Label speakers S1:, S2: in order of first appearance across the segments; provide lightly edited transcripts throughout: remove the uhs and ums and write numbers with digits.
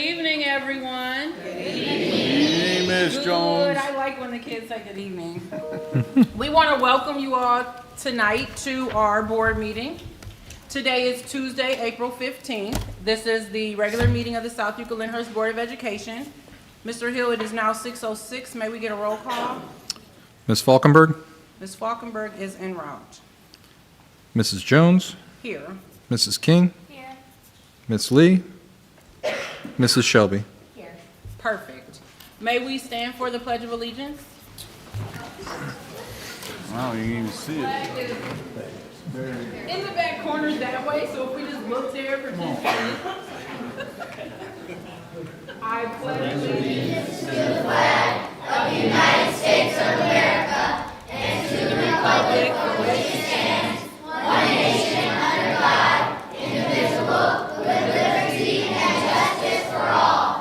S1: evening, everyone.
S2: Good evening, Ms. Jones.
S1: I like when the kids say good evening. We want to welcome you all tonight to our board meeting. Today is Tuesday, April 15th. This is the regular meeting of the South Euclid Lyndhurst Board of Education. Mr. Hill, it is now 6:06. May we get a roll call?
S3: Ms. Falkenberg,
S1: Ms. Falkenberg is en route.
S3: Mrs. Jones,
S1: Here.
S3: Mrs. King,
S4: Here.
S3: Ms. Lee, Mrs. Shelby.
S4: Here.
S1: Perfect. May we stand for the Pledge of Allegiance?
S2: I don't even see it.
S1: Flag is in the back corners that way, so if we just look there for 10 seconds. I pledge allegiance to the flag of the United States of America and to the republic for which it stands, one nation under God, indivisible, with liberty and justice for all.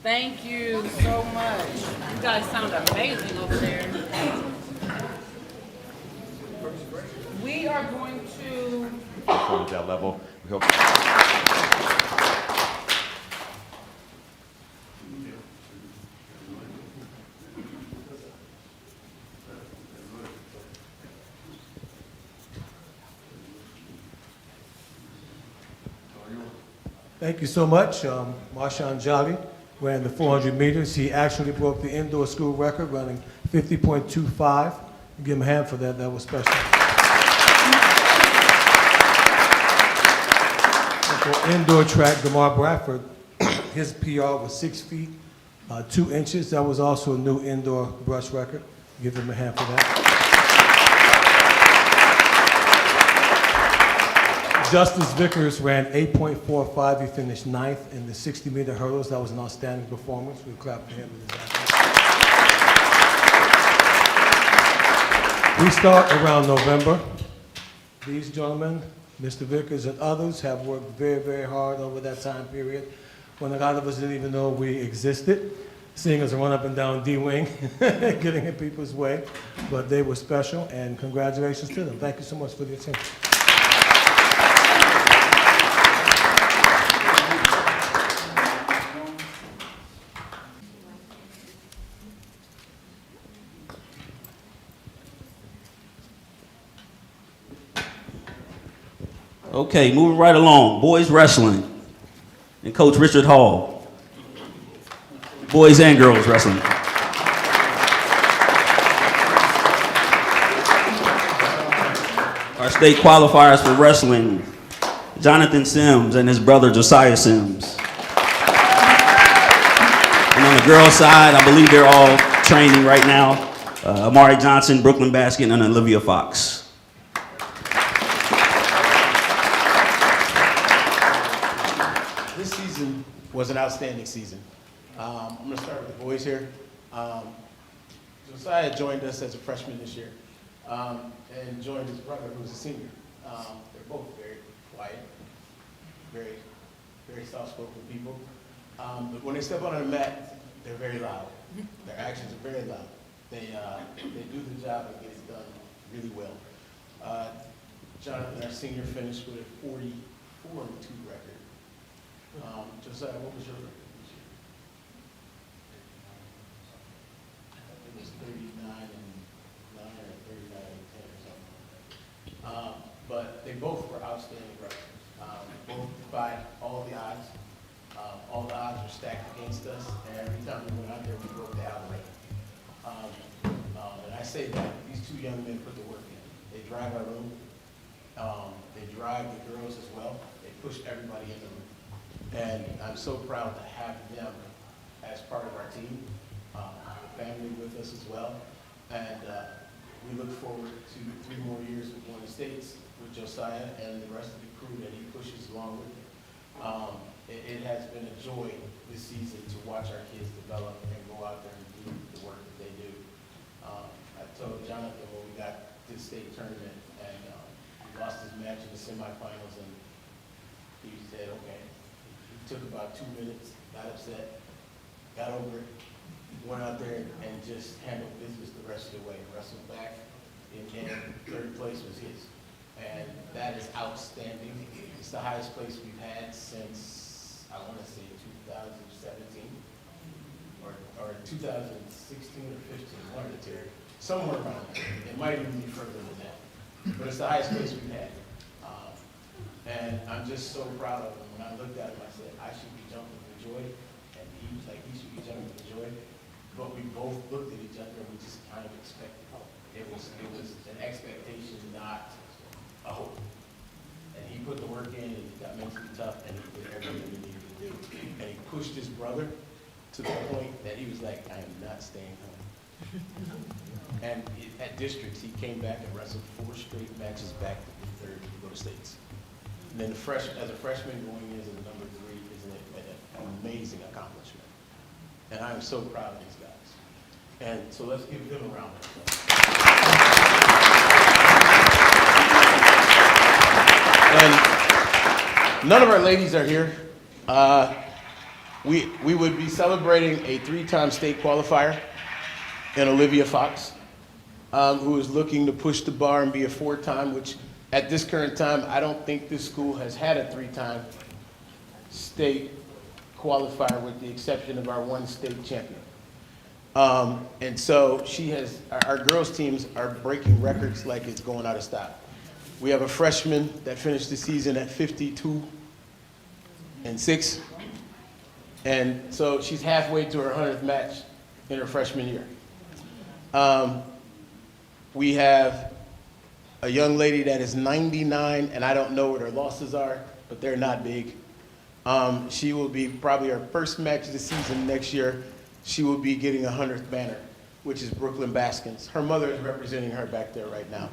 S1: Thank you so much. You guys sound amazing over there. We are going to
S2: At that level. We hope.
S5: Thank you so much. Marshawn Jolly ran the 400 meters. He actually broke the indoor school record, running 50.25. Give him a hand for that. That was special. And for indoor track, Damar Bradford, his PR was 6 feet, 2 inches. That was also a new indoor brush record. Give him a hand for that. Justice Vickers ran 8.45. He finished 9th in the 60-meter hurdles. That was an outstanding performance. We clap for him. We start around November. These gentlemen, Mr. Vickers and others, have worked very, very hard over that time period when a lot of us didn't even know we existed, seeing us run up and down D-Wing, getting in people's way. But they were special, and congratulations to them. Thank you so much for the attention.
S6: Okay, moving right along. Boys wrestling and Coach Richard Hall. Boys and girls wrestling. Our state qualifiers for wrestling, Jonathan Sims and his brother Josiah Sims. And on the girls' side, I believe they're all training right now. Amari Johnson, Brooklyn Basket, and Olivia Fox.
S7: Was an outstanding season. I'm going to start with the boys here. Josiah joined us as a freshman this year and joined his brother who's a senior. They're both very quiet, very, very soft-spoken people. But when they step on the mat, they're very loud. Their actions are very loud. They do the job and get it done really well. Jonathan, our senior, finished with a 44-2 record. Josiah, what was your record this year? It was 39 and 9 or 39 and 10 or something. But they both were outstanding wrestlers. Both defied all the odds. All the odds were stacked against us, and every time we went out there, we broke the outright. And I say that these two young men put the work in. They drive our room. They drive the girls as well. They push everybody in the room. And I'm so proud to have them as part of our team, the family with us as well. And we look forward to 3 more years with one of the states with Josiah and the rest of the crew that he pushes along with him. It has been a joy this season to watch our kids develop and go out there and do the work that they do. I told Jonathan when we got to the state tournament and he lost his match in the semifinals, and he said, okay. Took about 2 minutes, got upset, got over it, went out there and just handled business the rest of the way, wrestled back, and 3rd place was his. And that is outstanding. It's the highest place we've had since I want to say 2017 or 2016 or 15, one of the two, somewhere around there. It might even be further than that, but it's the highest place we've had. And I'm just so proud of him. When I looked at him, I said, I should be jumping for joy, and he was like, he should be jumping for joy. But we both looked at each other and we just kind of expected. It was an expectation, not a hope. And he put the work in, and he got mentally tough, and he did everything he needed to do. And he pushed his brother to the point that he was like, I am not staying home. And at districts, he came back and wrestled 4 straight matches back to be third to go to states. And then as a freshman going into the number 3 is an amazing accomplishment. And I am so proud of these guys. And so let's give them a round of applause. And none of our ladies are here. We would be celebrating a 3-time state qualifier in Olivia Fox, who is looking to push the bar and be a 4-time, which at this current time, I don't think this school has had a 3-time state qualifier with the exception of our 1 state champion. And so our girls teams are breaking records like it's going out of style. We have a freshman that finished the season at 52 and 6. And so she's halfway to her 100th match in her freshman year. We have a young lady that is 99, and I don't know what her losses are, but they're not big. She will be probably her first match of the season next year. She will be getting a 100th banner, which is Brooklyn Baskins. Her mother is representing her back there right now.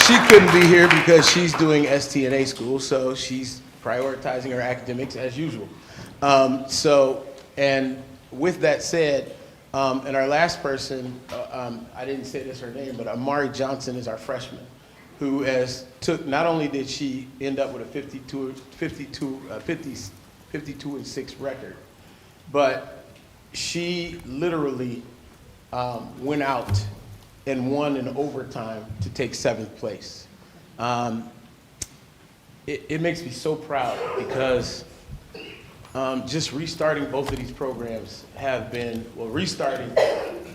S7: She couldn't be here because she's doing STNA school, so she's prioritizing her academics as usual. And with that said, and our last person, I didn't say this her name, but Amari Johnson is our freshman, who not only did she end up with a 52-6 record, but she literally went out and won in overtime to take 7th place. It makes me so proud because just restarting both of these programs have been, well, restarting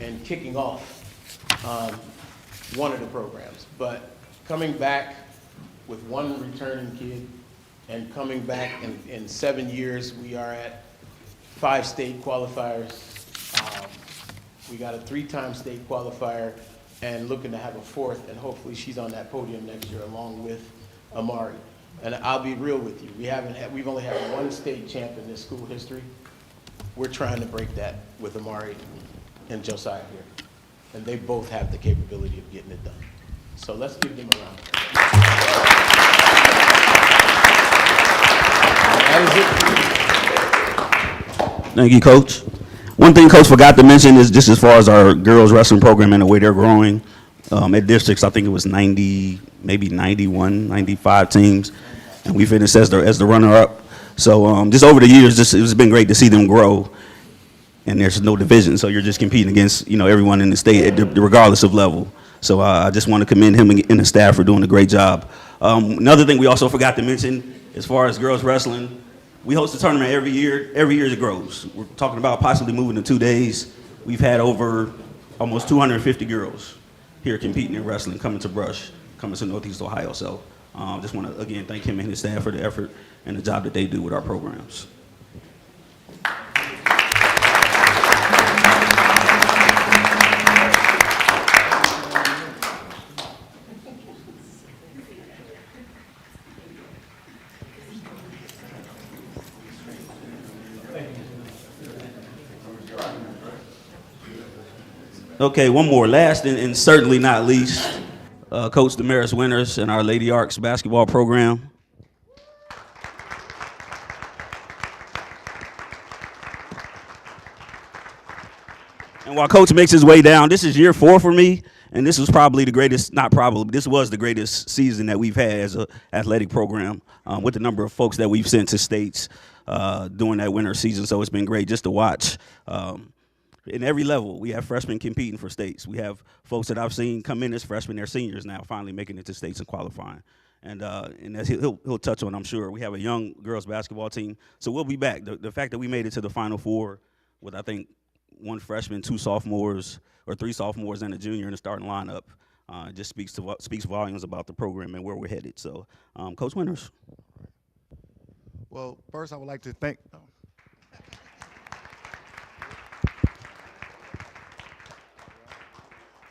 S7: and kicking off one of the programs, but coming back with 1 returning kid and coming back in 7 years, we are at 5 state qualifiers. We got a 3-time state qualifier and looking to have a 4th, and hopefully she's on that podium next year along with Amari. And I'll be real with you, we've only had 1 state champ in this school history. We're trying to break that with Amari and Josiah here. And they both have the capability of getting it done. So let's give them a round. That is it.
S6: Thank you, Coach. One thing Coach forgot to mention is just as far as our girls wrestling program and the way they're growing. At districts, I think it was 90, maybe 91, 95 teams, and we finished as the runner-up. So just over the years, it's been great to see them grow. And there's no division, so you're just competing against everyone in the state, regardless of level. So I just want to commend him and the staff for doing a great job. Another thing we also forgot to mention, as far as girls wrestling, we host a tournament every year. Every year it grows. We're talking about possibly moving to 2 days. We've had over almost 250 girls here competing in wrestling, coming to Northeast Ohio. So just want to, again, thank him and his staff for the effort and the job that they do with our programs. Okay, one more. Last and certainly not least, Coach Damaris Winters and our Lady Arks basketball program. And while Coach makes his way down, this is year 4 for me, and this was probably the greatest, not probably, this was the greatest season that we've had as an athletic program with the number of folks that we've sent to states during that winter season. So it's been great just to watch. in every level. We have freshmen competing for states. We have folks that I've seen come in as freshmen, they're seniors now, finally making it to states and qualifying. And as he'll touch on, I'm sure, we have a young girls basketball team. So we'll be back. The fact that we made it to the Final Four with, I think, one freshman, two sophomores, or three sophomores and a junior in the starting lineup, just speaks volumes about the program and where we're headed. So, Coach Winters.
S4: Well, first I would like to thank.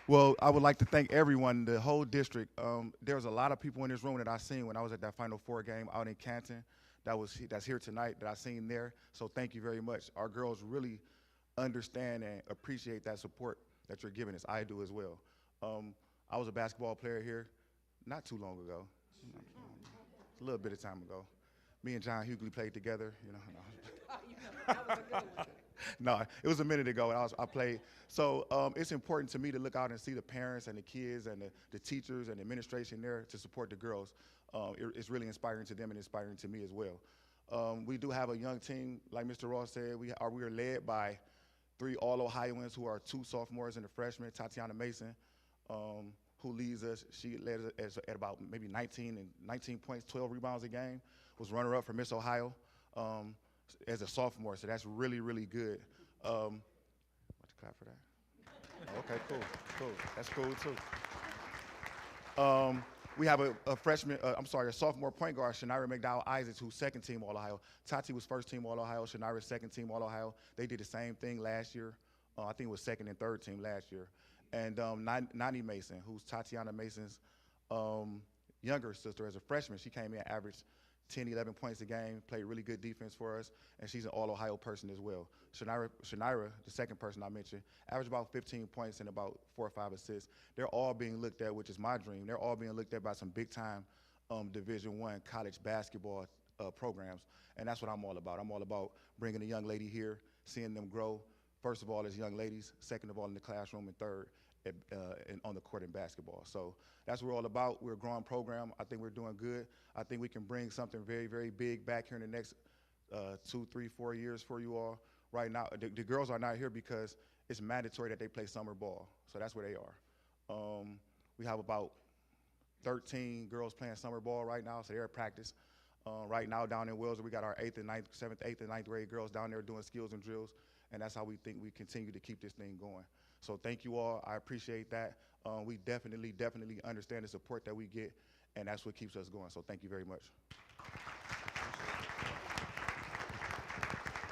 S4: Well, I would like to thank everyone, the whole district. There's a lot of people in this room that I seen when I was at that Final Four game out in Canton. That's here tonight that I seen there. So thank you very much. Our girls really understand and appreciate that support that you're giving us. I do as well. I was a basketball player here not too long ago, a little bit of time ago. Me and John Euclid played together. You know,
S8: That was a good one.
S4: no, it was a minute ago, and I played. So it's important to me to look out and see the parents and the kids and the teachers and the administration there to support the girls. It's really inspiring to them and inspiring to me as well. We do have a young team, like Mr. Ross said. We are led by 3 All-Ohioans who are 2 sophomores and a freshman, Tatiana Mason, who leads us. She led us at about maybe 19 points, 12 rebounds a game, was runner-up for Miss Ohio as a sophomore, so that's really, really good. Want to clap for that? Oh, okay, cool. That's cool, too. We have a sophomore point guard, Shania McDowell Isaacs, who's second team All-Ohio. Tati was first team All-Ohio, Shania second team All-Ohio. They did the same thing last year. I think it was second and third team last year. And Nani Mason, who's Tatiana Mason's younger sister, as a freshman. She came in, averaged 10, 11 points a game, played really good defense for us, and she's an All-Ohio person as well. Shania, the second person I mentioned, averaged about 15 points and about 4 or 5 assists. They're all being looked at, which is my dream. They're all being looked at by some big-time Division I college basketball programs, and that's what I'm all about. I'm all about bringing a young lady here, seeing them grow, first of all, as young ladies, second of all, in the classroom, and third, on the court in basketball. So that's what we're all about. We're a growing program. I think we're doing good. I think we can bring something very, very big back here in the next 2, 3, 4 years for you all. Right now, the girls are not here because it's mandatory that they play summer ball. So that's where they are. We have about 13 girls playing summer ball right now, so they're at practice. Right now down in Wellesley, we got our 8th and 9th grade girls down there doing skills and drills, and that's how we think we continue to keep this thing going. So thank you all. I appreciate that. We definitely understand the support that we get, and that's what keeps us going. So thank you very much.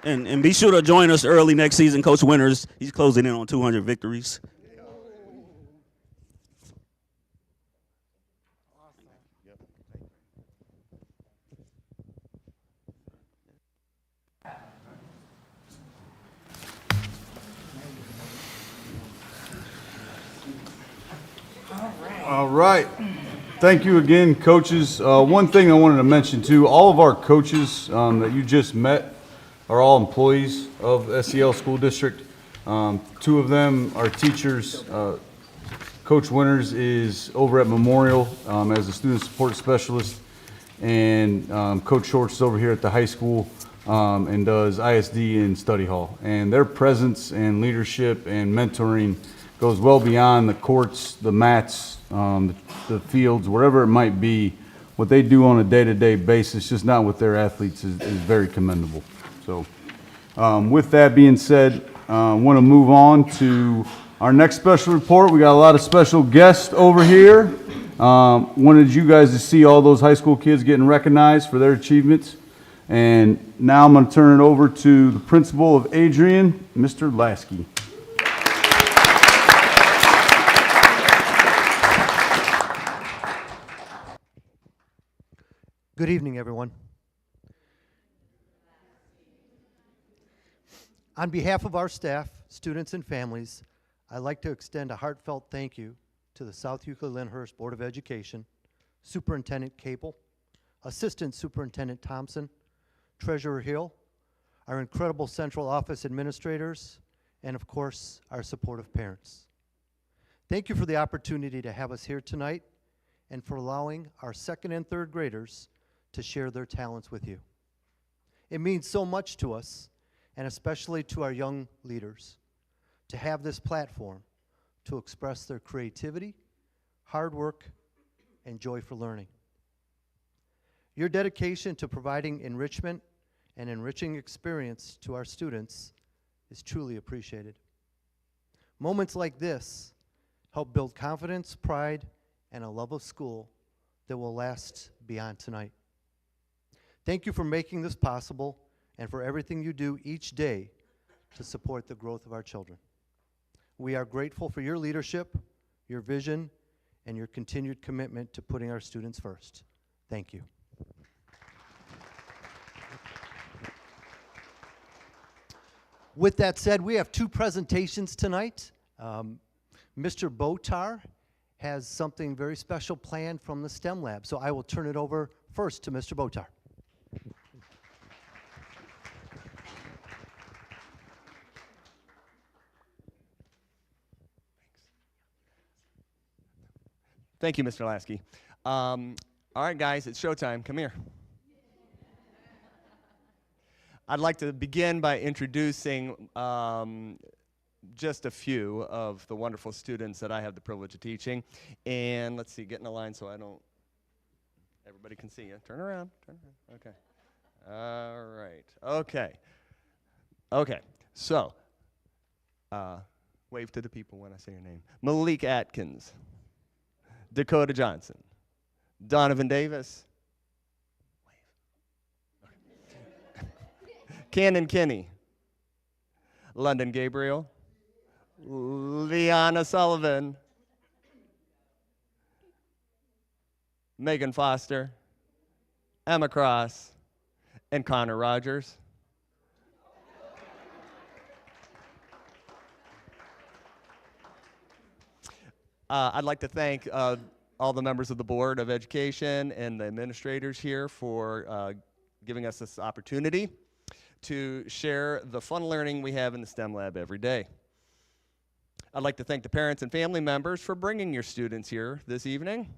S6: And be sure to join us early next season, Coach Winters. He's closing in on 200 victories.
S2: All right. Thank you again, coaches. One thing I wanted to mention too, all of our coaches that you just met are all employees of SEL School District. 2 of them are teachers. Coach Winters is over at Memorial as a student support specialist, and Coach Shorts is over here at the high school and does ISD and study hall. And their presence and leadership and mentoring goes well beyond the courts, the mats, the fields, wherever it might be. What they do on a day-to-day basis, just not with their athletes, is very commendable. So with that being said, I want to move on to our next special report. We got a lot of special guests over here. Wanted you guys to see all those high school kids getting recognized for their achievements. And now I'm going to turn it over to the principal of Adrian, Mr. Lasky.
S9: Good evening, everyone. On behalf of our staff, students, and families, I'd like to extend a heartfelt thank you to the South Euclid Lyndhurst Board of Education, Superintendent Kaple, Assistant Superintendent Thompson, Treasurer Hill, our incredible central office administrators, and of course, our supportive parents. Thank you for the opportunity to have us here tonight and for allowing our 2nd and 3rd graders to share their talents with you. It means so much to us, and especially to our young leaders. to have this platform to express their creativity, hard work, and joy for learning. Your dedication to providing enrichment and enriching experience to our students is truly appreciated. Moments like this help build confidence, pride, and a love of school that will last beyond tonight. Thank you for making this possible and for everything you do each day to support the growth of our children. We are grateful for your leadership, your vision, and your continued commitment to putting our students first. Thank you. With that said, we have two presentations tonight. Mr. Botar has something very special planned from the STEM Lab, so I will turn it over first to Mr. Botar.
S10: Thank you, Mr. Lasky. All right, guys, it's showtime. Come here. I'd like to begin by introducing just a few of the wonderful students that I have the privilege of teaching. And let's see, get in a line so everybody can see you. Turn around. Okay. All right. Okay. So, wave to the people when I say your name. Maleeka Atkins. Dakota Johnson, Donovan Davis, Cannon Kinney, London Gabriel, Liana Sullivan, Megan Foster, Emma Cross, and Connor Rogers. I'd like to thank all the members of the Board of Education and the administrators here for giving us this opportunity to share the fun learning we have in the STEM Lab every day. I'd like to thank the parents and family members for bringing your students here this evening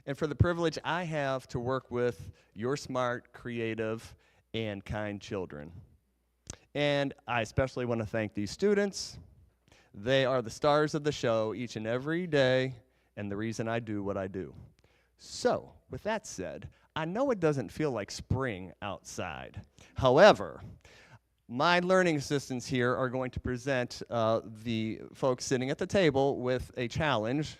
S10: and for the privilege I have to work with your smart, creative, and kind children. And I especially want to thank these students. They are the stars of the show each and every day, and the reason I do what I do. So, with that said, I know it doesn't feel like spring outside. However, my learning assistants here are going to present the folks sitting at the table with a challenge.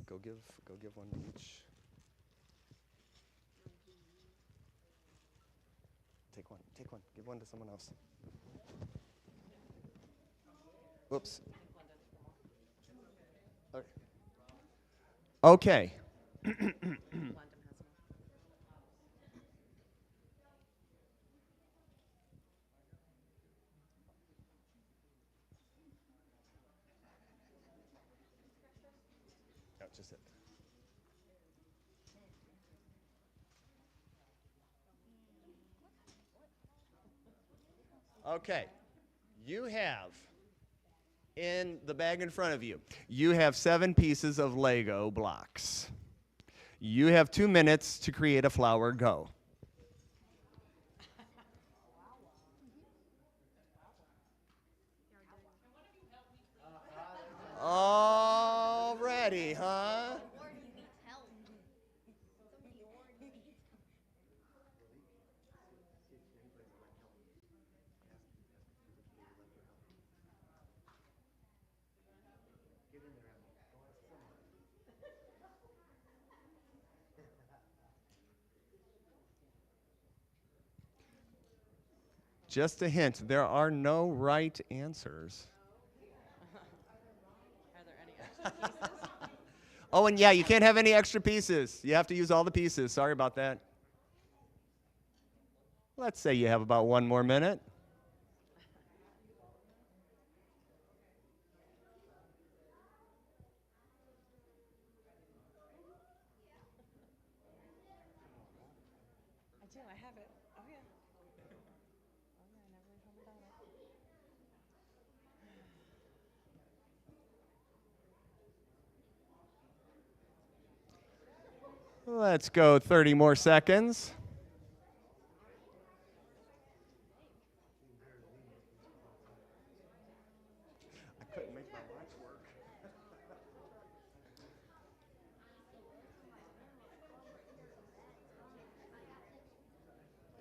S10: Go give one to each. Take one, give one to someone else. Whoops. Okay. No, just it. Okay, you have in the bag in front of you, you have 7 pieces of Lego blocks. You have 2 minutes to create a flower. Go. Already, huh? Just a hint, there are no right answers.
S8: Are there any extra pieces?
S10: Oh, and yeah, you can't have any extra pieces. You have to use all the pieces. Sorry about that. Let's say you have about 1 more minute.
S8: I do, I have it. Oh, yeah. Oh, yeah, I never even thought about it.
S10: Let's go 30 more seconds. couldn't make my watch work.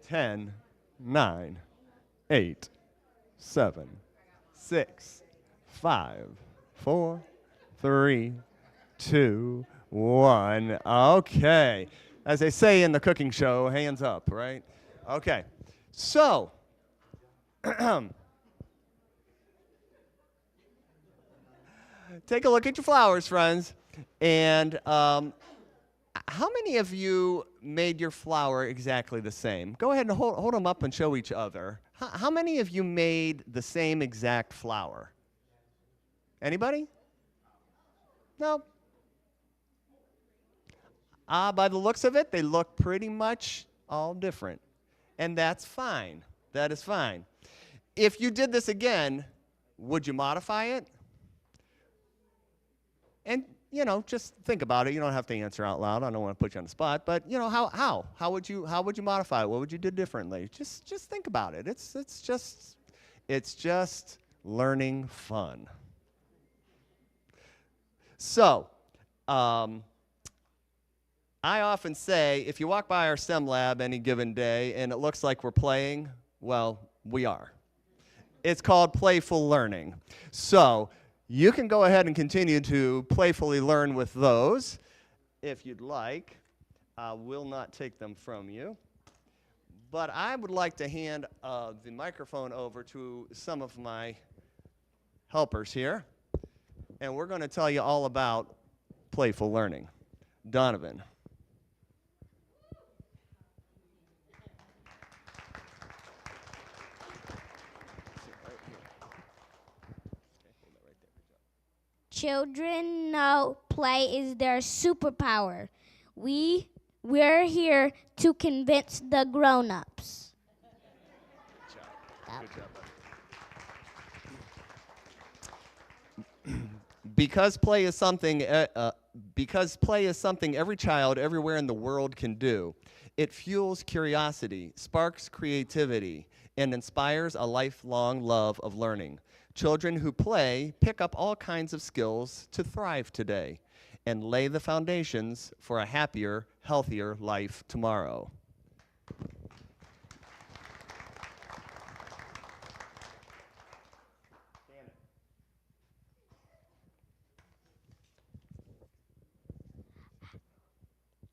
S10: 10, 9, 8, 7, 6, 5, 4, 3, 2, 1. Okay. As they say in the cooking show, hands up, right? Okay. So, take a look at your flowers, friends. And how many of you made your flower exactly the same? Go ahead and hold them up and show each other. How many of you made the same exact flower? Anybody? No? By the looks of it, they look pretty much all different. And that's fine. That is fine. If you did this again, would you modify it? And, you know, just think about it. You don't have to answer out loud. I don't want to put you on the spot. But, you know, how would you modify it? What would you do differently? Just think about it. It's just learning fun. So, I often say, if you walk by our STEM lab any given day and it looks like we're playing, well, we are. It's called playful learning. So you can go ahead and continue to playfully learn with those if you'd like. I will not take them from you. But I would like to hand the microphone over to some of my helpers here. And we're going to tell you all about playful learning. Donovan.
S1: Children know play is their superpower. We're here to convince the grown-ups.
S10: Good job, buddy. Because play is something every child everywhere in the world can do. It fuels curiosity, sparks creativity, and inspires a lifelong love of learning. Children who play pick up all kinds of skills to thrive today and lay the foundations for a happier, healthier life tomorrow.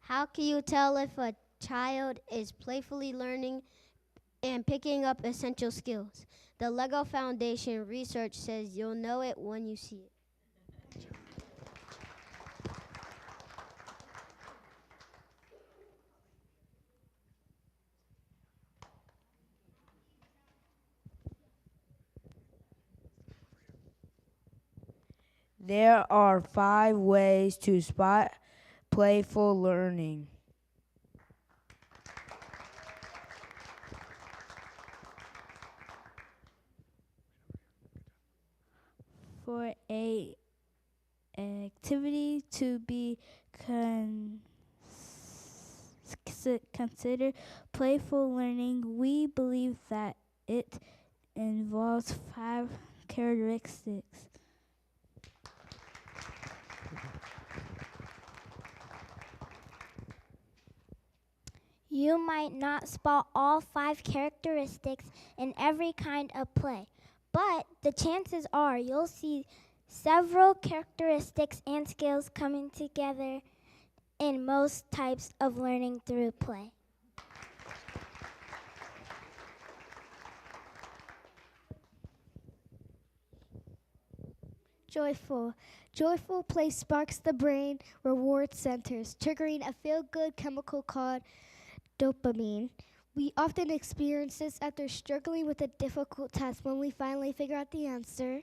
S1: How can you tell if a child is playfully learning and picking up essential skills? The Lego Foundation research says you'll know it when you see it.
S11: There are 5 ways to spot playful learning. For a activity to be considered playful learning, we believe that it involves 5 characteristics.
S1: You might not spot all 5 characteristics in every kind of play, but the chances are you'll see several characteristics and skills coming together in most types of learning through play. Joyful. Joyful play sparks the brain reward centers, triggering a feel-good chemical called dopamine. We often experience this after struggling with a difficult test when we finally figure out the answer.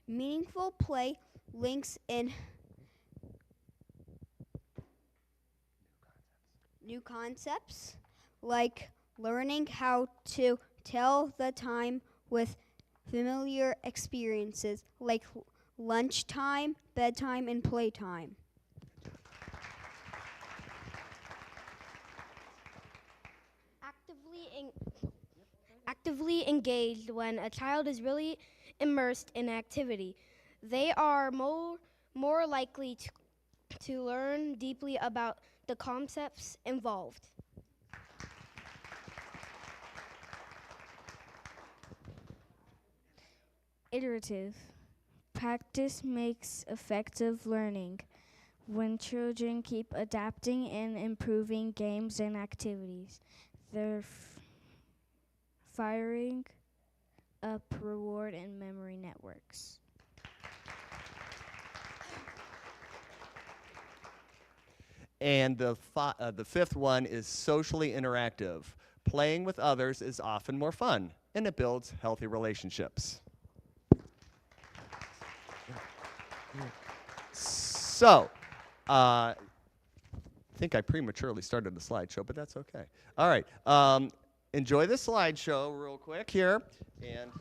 S12: Meaningful play links in new concepts like learning how to tell the time with familiar experiences like lunchtime, bedtime, and playtime.
S13: Actively engaged. When a child is really immersed in activity, they are more likely to learn deeply about the concepts involved.
S11: Iterative. Practice makes effective learning. When children keep adapting and improving games and activities, they're firing up reward and memory networks.
S10: And the fifth one is socially interactive. Playing with others is often more fun, and it builds healthy relationships. So, I think I prematurely started the slideshow, but that's okay. All right, enjoy the slideshow real quick here. And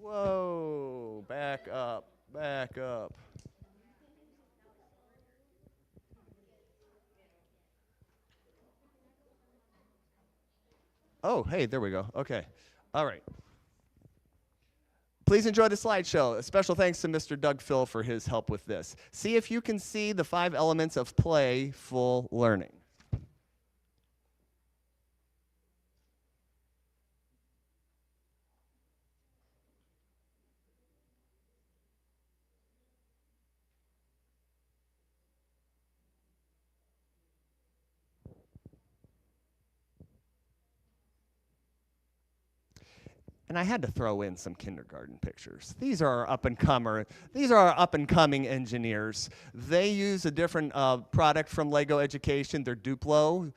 S10: whoa, back up, back up. Oh, hey, there we go. Okay. All right. Please enjoy the slideshow. A special thanks to Mr. Doug Phil for his help with this. See if you can see the 5 elements of playful learning. And I had to throw in some kindergarten pictures. These are our up-and-coming engineers. They use a different product from Lego Education. They're Duplo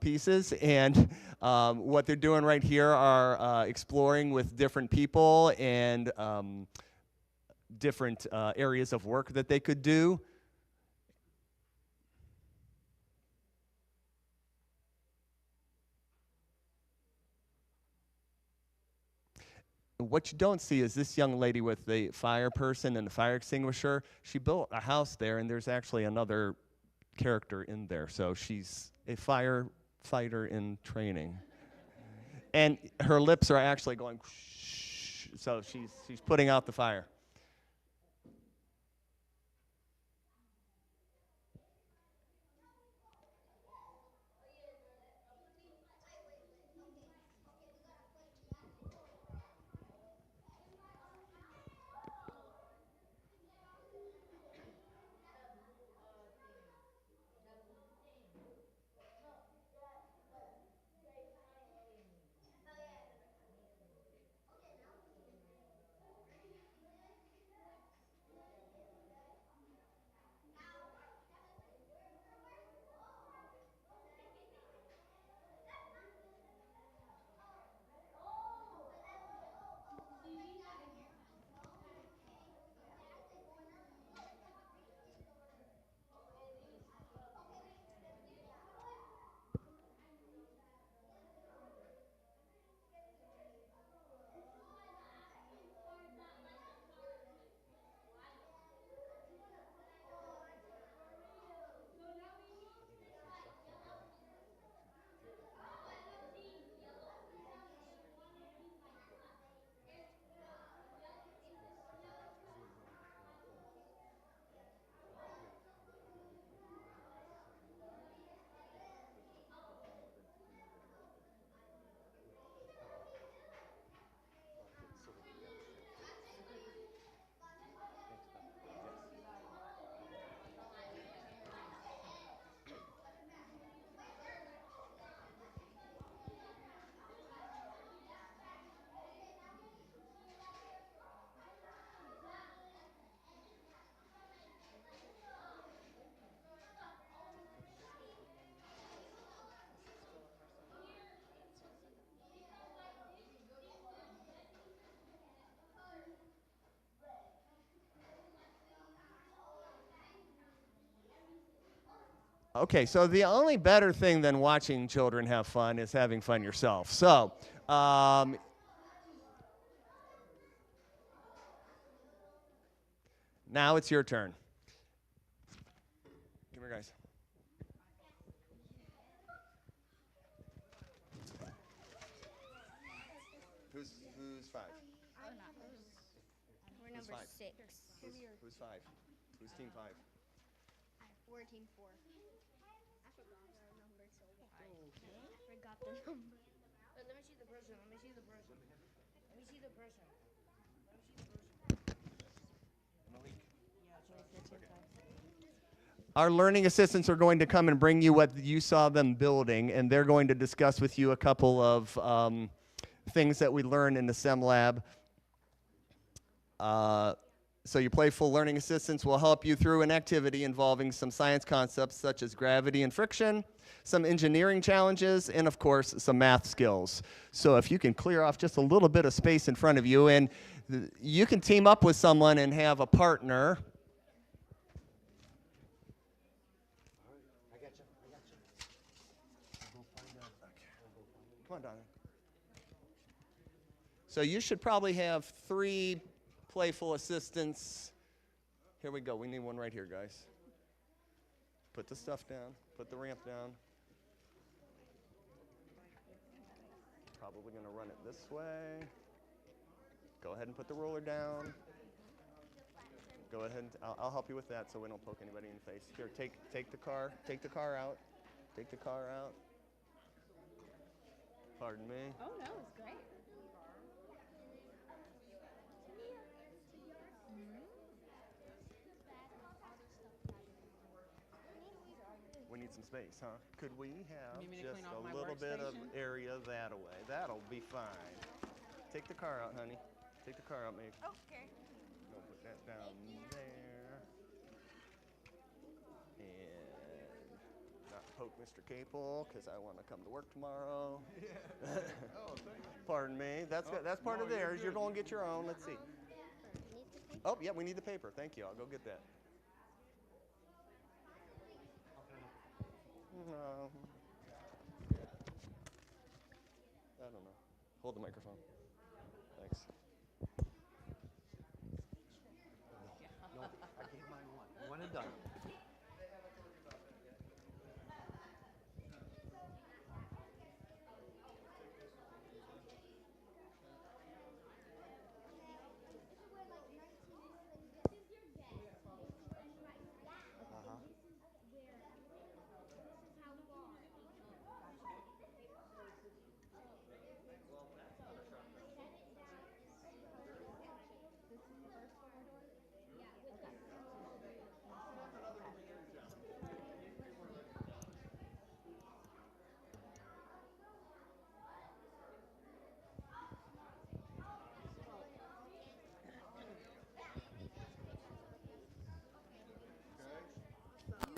S10: pieces, and what they're doing right here are exploring with different people and different areas of work that they could do. What you don't see is this young lady with the fire person and the fire extinguisher. She built a house there, and there's actually another character in there. So she's a firefighter in training. And her lips are actually going, shh, so she's putting out the fire. Okay, so the only better thing than watching children have fun is having fun yourself. So, Now it's your turn. Come here, guys. Who's 5?
S13: We're number
S10: five?
S13: 6.
S10: Who's 5? Who's team 5?
S13: We're team 4. I forgot the number, so forgot the number. Let me see the person. Let me see the person. Let me see the person.
S10: Our learning assistants are going to come and bring you what you saw them building, and they're going to discuss with you a couple of things that we learned in the STEM lab. So your playful learning assistants will help you through an activity involving some science concepts such as gravity and friction, some engineering challenges, and of course, some math skills. So if you can clear off just a little bit of space in front of you, and you can team up with someone and have a partner. Come on, Donna. So you should probably have 3 playful assistants. Here we go. We need one right here, guys. Put the stuff down. Put the ramp down. Probably going to run it this way. Go ahead and put the roller down. Go ahead. I'll help you with that so we don't poke anybody in the face. Here, take the car. Take the car out. Take the car out. Pardon me.
S8: Oh, no, it's great.
S10: We need some space, huh? Could we have
S8: You need me to
S10: just
S8: clean off my
S10: a little bit of
S8: workstation?
S10: area that away? That'll be fine. Take the car out, honey. Take the car out, Meg.
S13: Okay.
S10: Go put that down there. And not poke Mr. Kaple, because I want to come to work tomorrow.
S4: Yeah. Oh, thank you.
S10: Pardon me. That's part of theirs. You're going to get your own. Let's see. Oh, yeah, we need the paper. Thank you. I'll go get that. No. I don't know. Hold the microphone. Thanks.
S9: No, I gave mine one and done.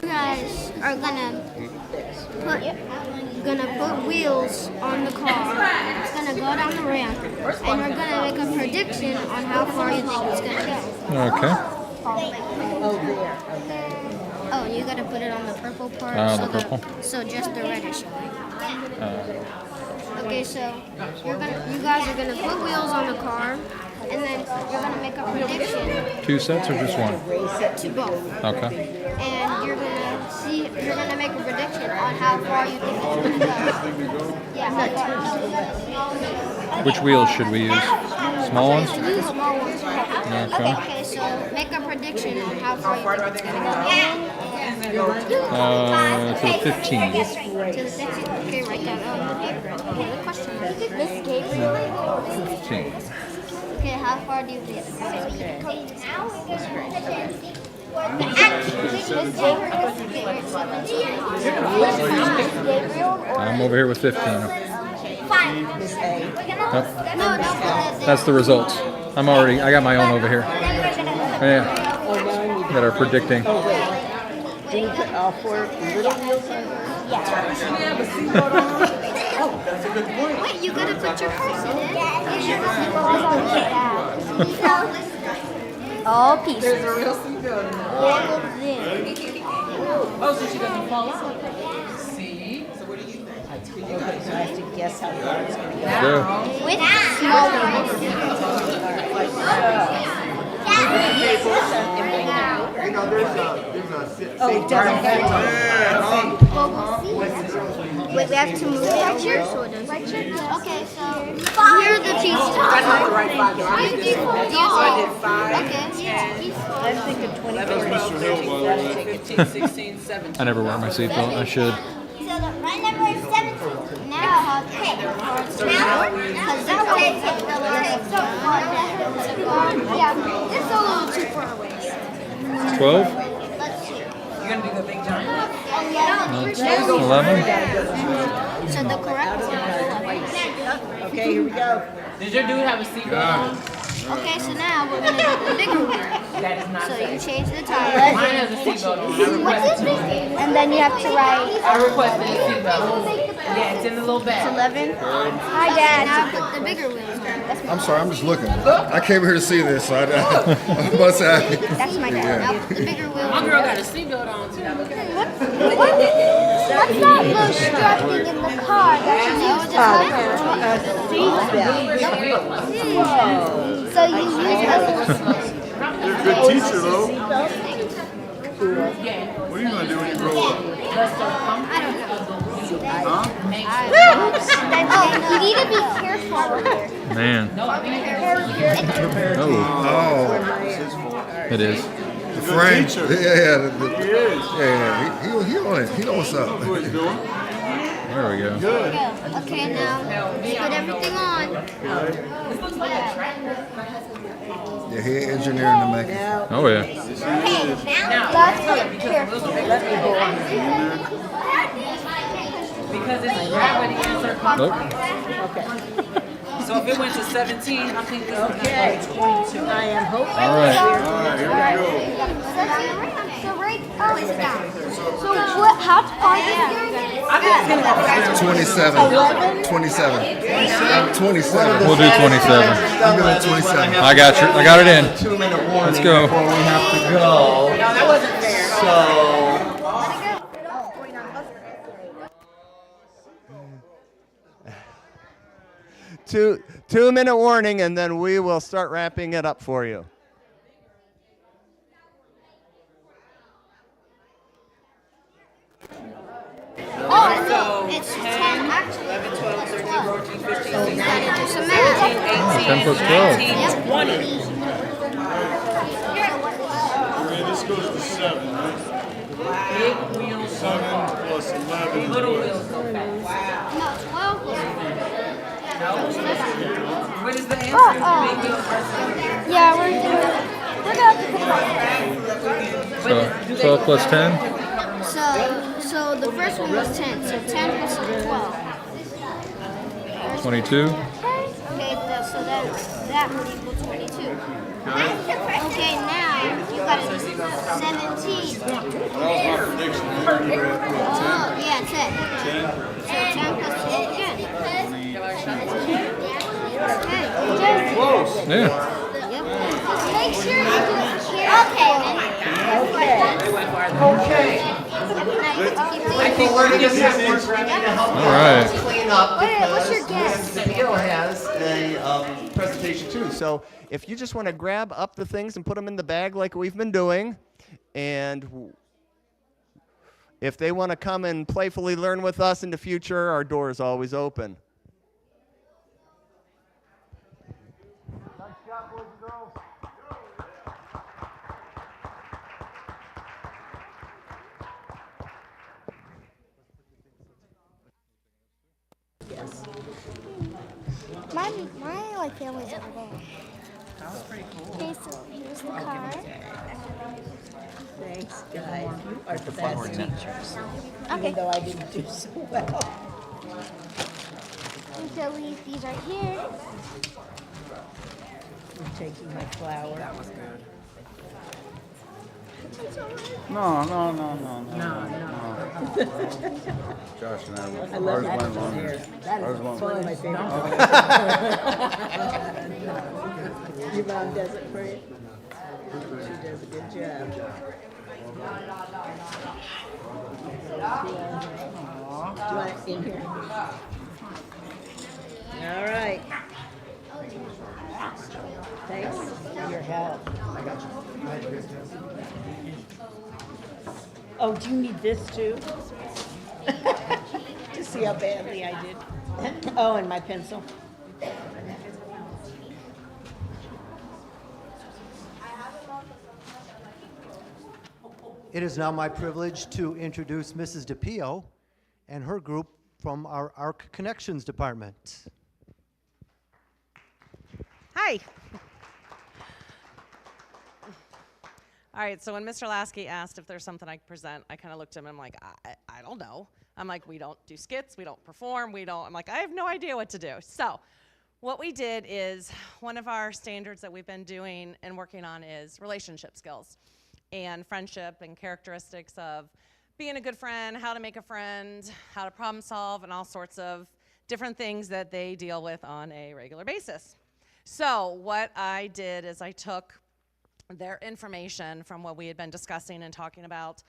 S13: You guys are gonna put wheels on the car. It's gonna go down the ramp, and we're gonna make a prediction on how far you think it's gonna go.
S3: Okay.
S13: Oh, you gotta put it on the purple part.
S3: The purple.
S13: So just the reddish one. Okay, so you guys are gonna put wheels on the car, and then you're gonna make a prediction
S3: 2 sets or just 1?
S13: to both.
S3: Okay.
S13: And you're gonna make a prediction on how far you think it's gonna go. Yeah, how far.
S3: Which wheels should we use? Small ones?
S13: Use small ones.
S3: Okay.
S13: Okay, so make a prediction on how far you think it's gonna go.
S3: To the 15.
S13: To the 15. Okay, write that on the paper. Okay, the question. Miss Gabriel.
S3: 15.
S13: Okay, how far do you think it's gonna go?
S3: I'm over here with 15.
S13: No,
S3: That's the results. I got my own over here. Yeah. That are predicting.
S8: Do you put all 4 little wheels on?
S13: Wait, you gotta put your person in. All pieces.
S8: There's a real seatbelt. Oh, so she doesn't fall out. See? So what do you think? Okay, so I have to guess how far it's going to go.
S3: Sure.
S13: With small ones.
S8: Like,
S1: Wait, we have to move it right here? Right here? Okay, so here are the teachers.
S8: That's not the right five. I did this one. So I did 5,
S1: Okay.
S8: 10,
S13: I'm thinking
S8: 11, 12, 13, 14, 15, 16, 17.
S3: I never wear my seatbelt. I should.
S1: So the right number is 17. Now, okay. Now, because this way take the legs yeah, this is a little too far away.
S3: 12?
S1: Let's see.
S8: You're going to do the big giant?
S3: 11?
S1: So the correct one is 11.
S8: Okay, here we go. Does your dude have a seatbelt on?
S1: Okay, so now we're going to do the bigger one.
S8: That is not
S1: So
S8: safe.
S1: you change the tire.
S8: Mine has a seatbelt on.
S1: What's this? And then you have to write.
S8: I requested a seatbelt. Yeah, it's in the little bag.
S1: 11. Hi, Dad. Now put the bigger wheels down.
S14: I'm sorry, I'm just looking. I came here to see this, so I must have.
S1: That's my dad. Now put the bigger wheels.
S8: My girl got a seatbelt on too.
S1: What's that little strapping in the car? That's so you use that.
S2: You're a good teacher, though. What are you going to do when you grow up?
S1: I don't know.
S2: Huh?
S1: Oh, you need to be careful here.
S3: Man. Oh. It is.
S14: The frame.
S2: teacher.
S14: Yeah,
S2: He is.
S14: he on it. He know what's up.
S2: What he's doing?
S3: There we go.
S2: Good.
S1: Okay, now put everything on.
S14: Yeah, he ain't engineering the making.
S3: Oh, yeah.
S1: Okay, now let's be careful.
S8: Because it's gravity and
S3: Nope.
S8: Okay. So if it went to 17, I think this is okay. 22. I am hoping.
S3: All right.
S2: All right, here we go.
S1: So right up is down. So what? How far is it?
S8: I think it's going to go faster.
S14: 27. 27. 27.
S3: We'll do 27.
S14: I'm going 27.
S3: I got you. I got it in.
S15: 2-minute warning.
S3: Let's go.
S15: Before we have to go.
S8: No, that wasn't fair.
S15: So.
S10: 2-minute warning, and then we will start wrapping it up for you.
S1: Oh, no, it's 10 actually.
S8: 11, 12, 13, 14, 15, 16,
S1: 17,
S3: 10 plus 12.
S8: 19, 20.
S2: Okay, this goes to 7, right?
S8: Big wheels.
S2: 7 plus 11.
S8: Little wheels go fast.
S1: No, 12
S8: What is the answer? Big wheels versus
S1: Yeah, we're gonna have to
S3: So 12 plus 10?
S1: So the first one was 10. So 10 plus 12.
S3: 22?
S1: Okay, so that would equal 22. Okay, now you got to do 17.
S2: That was my prediction.
S1: Oh, yeah, 10. So 10 plus 12 again.
S2: Close.
S3: Yeah.
S1: Yep. Make sure you do it careful.
S15: Okay.
S1: I
S15: think we're going to get networks ready to help
S3: All right.
S15: clean up.
S1: What's your guess?
S10: Theo has a presentation too. So if you just want to grab up the things and put them in the bag like we've been doing, and if they want to come and playfully learn with us in the future, our door is always open.
S1: My like family's over there.
S8: That was pretty cool.
S1: Okay, so here's the car.
S8: Thanks, guys. You are the best teachers.
S1: Okay.
S8: Even though I didn't do so well.
S1: And so leave these right here.
S8: You're taking my flower. That was good.
S2: No.
S8: I
S2: Josh and
S8: love
S2: ours
S8: that
S2: went longer.
S8: hair. That
S2: Ours
S8: is
S2: went
S8: one of my
S2: longer.
S8: favorites. Your mom does it for you? She does a good job. Do you want it in here? All right.
S16: Thanks for your help. Oh, do you need this too? To see how badly I did. Oh, and my pencil.
S9: It is now my privilege to introduce Mrs. DePio and her group from our Ark Connections department.
S8: Hi. All right, so when Mr. Lasky asked if there's something I could present, I kind of looked at him and I'm like, I don't know. I'm like, we don't do skits, we don't perform, I'm like, I have no idea what to do. So what we did is, one of our standards that we've been doing and working on is relationship skills and friendship and characteristics of being a good friend, how to make a friend, how to problem solve, and all sorts of different things that they deal with on a regular basis. So what I did is I took their information from what we had been discussing and talking about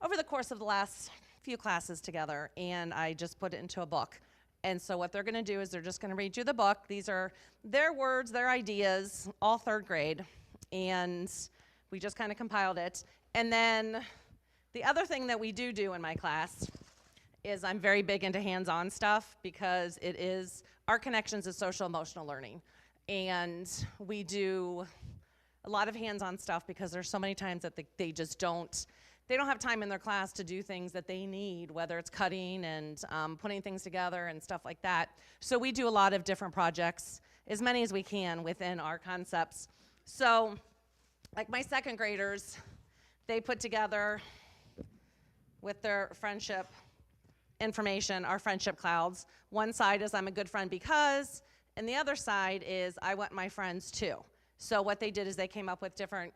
S8: over the course of the last few classes together, and I just put it into a book. And so what they're going to do is they're just going to read you the book. These are their words, their ideas, all third grade, and we just kind of compiled it. And then the other thing that we do in my class is I'm very big into hands-on stuff because it is, Ark Connections is social emotional learning. And we do a lot of hands-on stuff because there's so many times that they just don't have time in their class to do things that they need, whether it's cutting and putting things together and stuff like that. So we do a lot of different projects, as many as we can within our concepts. So like my second graders, they put together with their friendship information, our friendship clouds. One side is I'm a good friend because, and the other side is I want my friends too. So what they did is they came up with different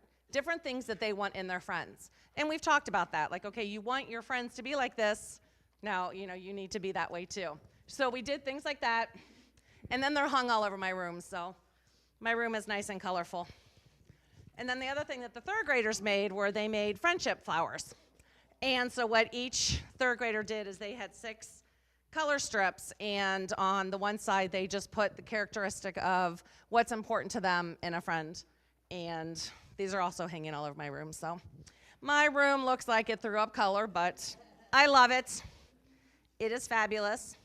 S8: things that they want in their friends. And we've talked about that. Like, okay, you want your friends to be like this. Now, you need to be that way too. So we did things like that. And then they're hung all over my room. So my room is nice and colorful. And then the other thing that the third graders made were they made friendship flowers. And so what each third grader did is they had 6 color strips, and on the one side they just put the characteristic of what's important to them in a friend. And these are also hanging all over my room. So my room looks like it threw up color, but I love it. It is fabulous.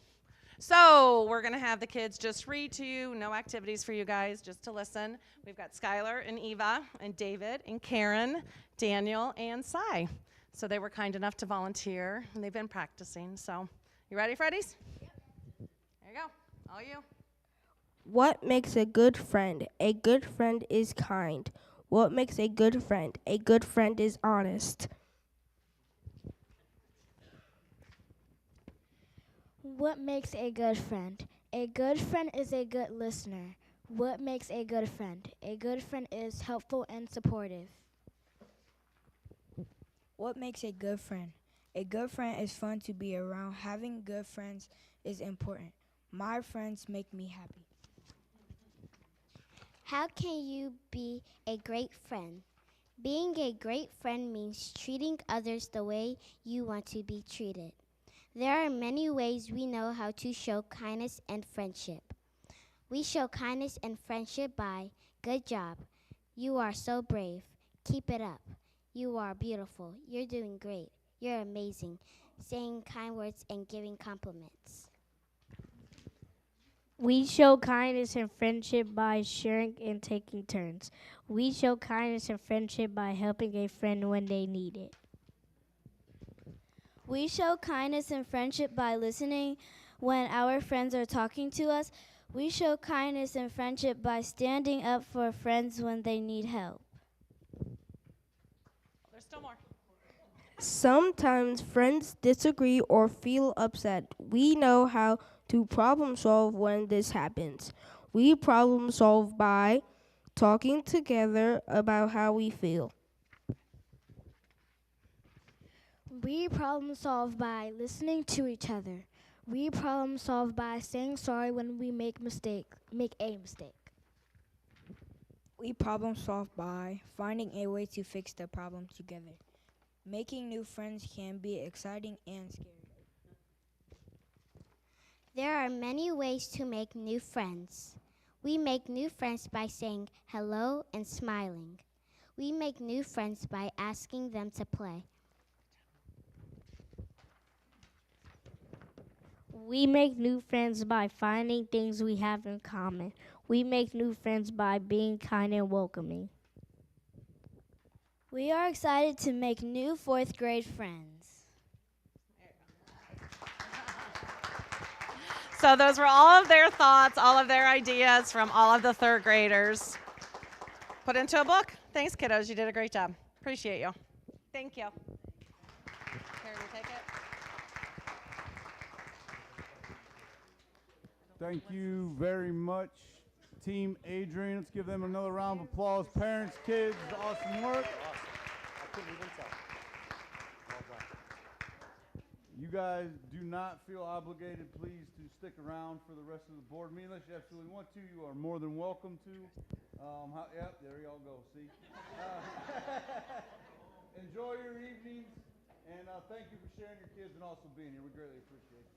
S8: So we're going to have the kids just read to you, no activities for you guys, just to listen. We've got Skylar and Eva and David and Karen, Daniel, and Cy. So they were kind enough to volunteer, and they've been practicing. So you ready, Freddies? Yep. There you go. All you.
S17: What makes a good friend? A good friend is kind. What makes a good friend? A good friend is honest.
S11: What makes a good friend? A good friend is a good listener. What makes a good friend? A good friend is helpful and supportive.
S18: What makes a good friend? A good friend is fun to be around. Having good friends is important. My friends make me happy.
S11: How can you be a great friend? Being a great friend means treating others the way you want to be treated. There are many ways we know how to show kindness and friendship. We show kindness and friendship by, good job, you are so brave, keep it up, you are beautiful, you're doing great, you're amazing, saying kind words and giving compliments.
S17: We show kindness and friendship by sharing and taking turns. We show kindness and friendship by helping a friend when they need it.
S19: We show kindness and friendship by listening when our friends are talking to us. We show kindness and friendship by standing up for friends when they need help.
S8: There's still more.
S17: Sometimes friends disagree or feel upset. We know how to problem solve when this happens. We problem solve by talking together about how we feel.
S11: We problem solve by listening to each other. We problem solve by saying sorry when we make a mistake.
S18: We problem solve by finding a way to fix the problem together. Making new friends can be exciting and scary.
S11: There are many ways to make new friends. We make new friends by saying hello and smiling. We make new friends by asking them to play.
S20: We make new friends by finding things we have in common. We make new friends by being kind and welcoming.
S19: We are excited to make new 4th grade friends.
S8: So those were all of their thoughts, all of their ideas from all of the 3rd graders. Put into a book. Thanks, kiddos. You did a great job. Appreciate you. Thank you. Here, you take it.
S2: Thank you very much, Team Adrian. Let's give them another round of applause. Parents, kids, awesome work. You guys do not feel obligated, please, to stick around for the rest of the board meeting. Unless you absolutely want to, you are more than welcome to. Yep, there y'all go, see. Enjoy your evenings, and thank you for sharing your kids and also being here. We greatly appreciate it.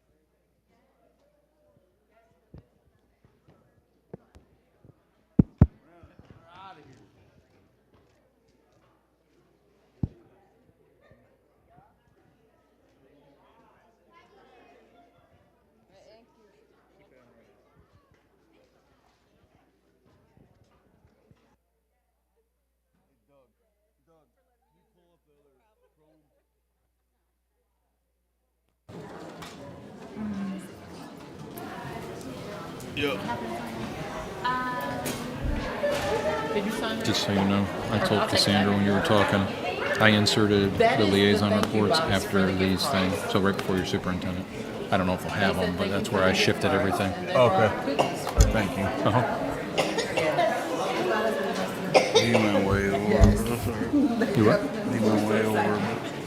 S3: Just so you know, I told Cassandra when you were talking, I inserted the liaison reports after these things, so right before your superintendent. I don't know if we'll have them, but that's where I shifted everything.
S2: Okay. Thank you. You went way over.
S3: You what?
S2: You went way over.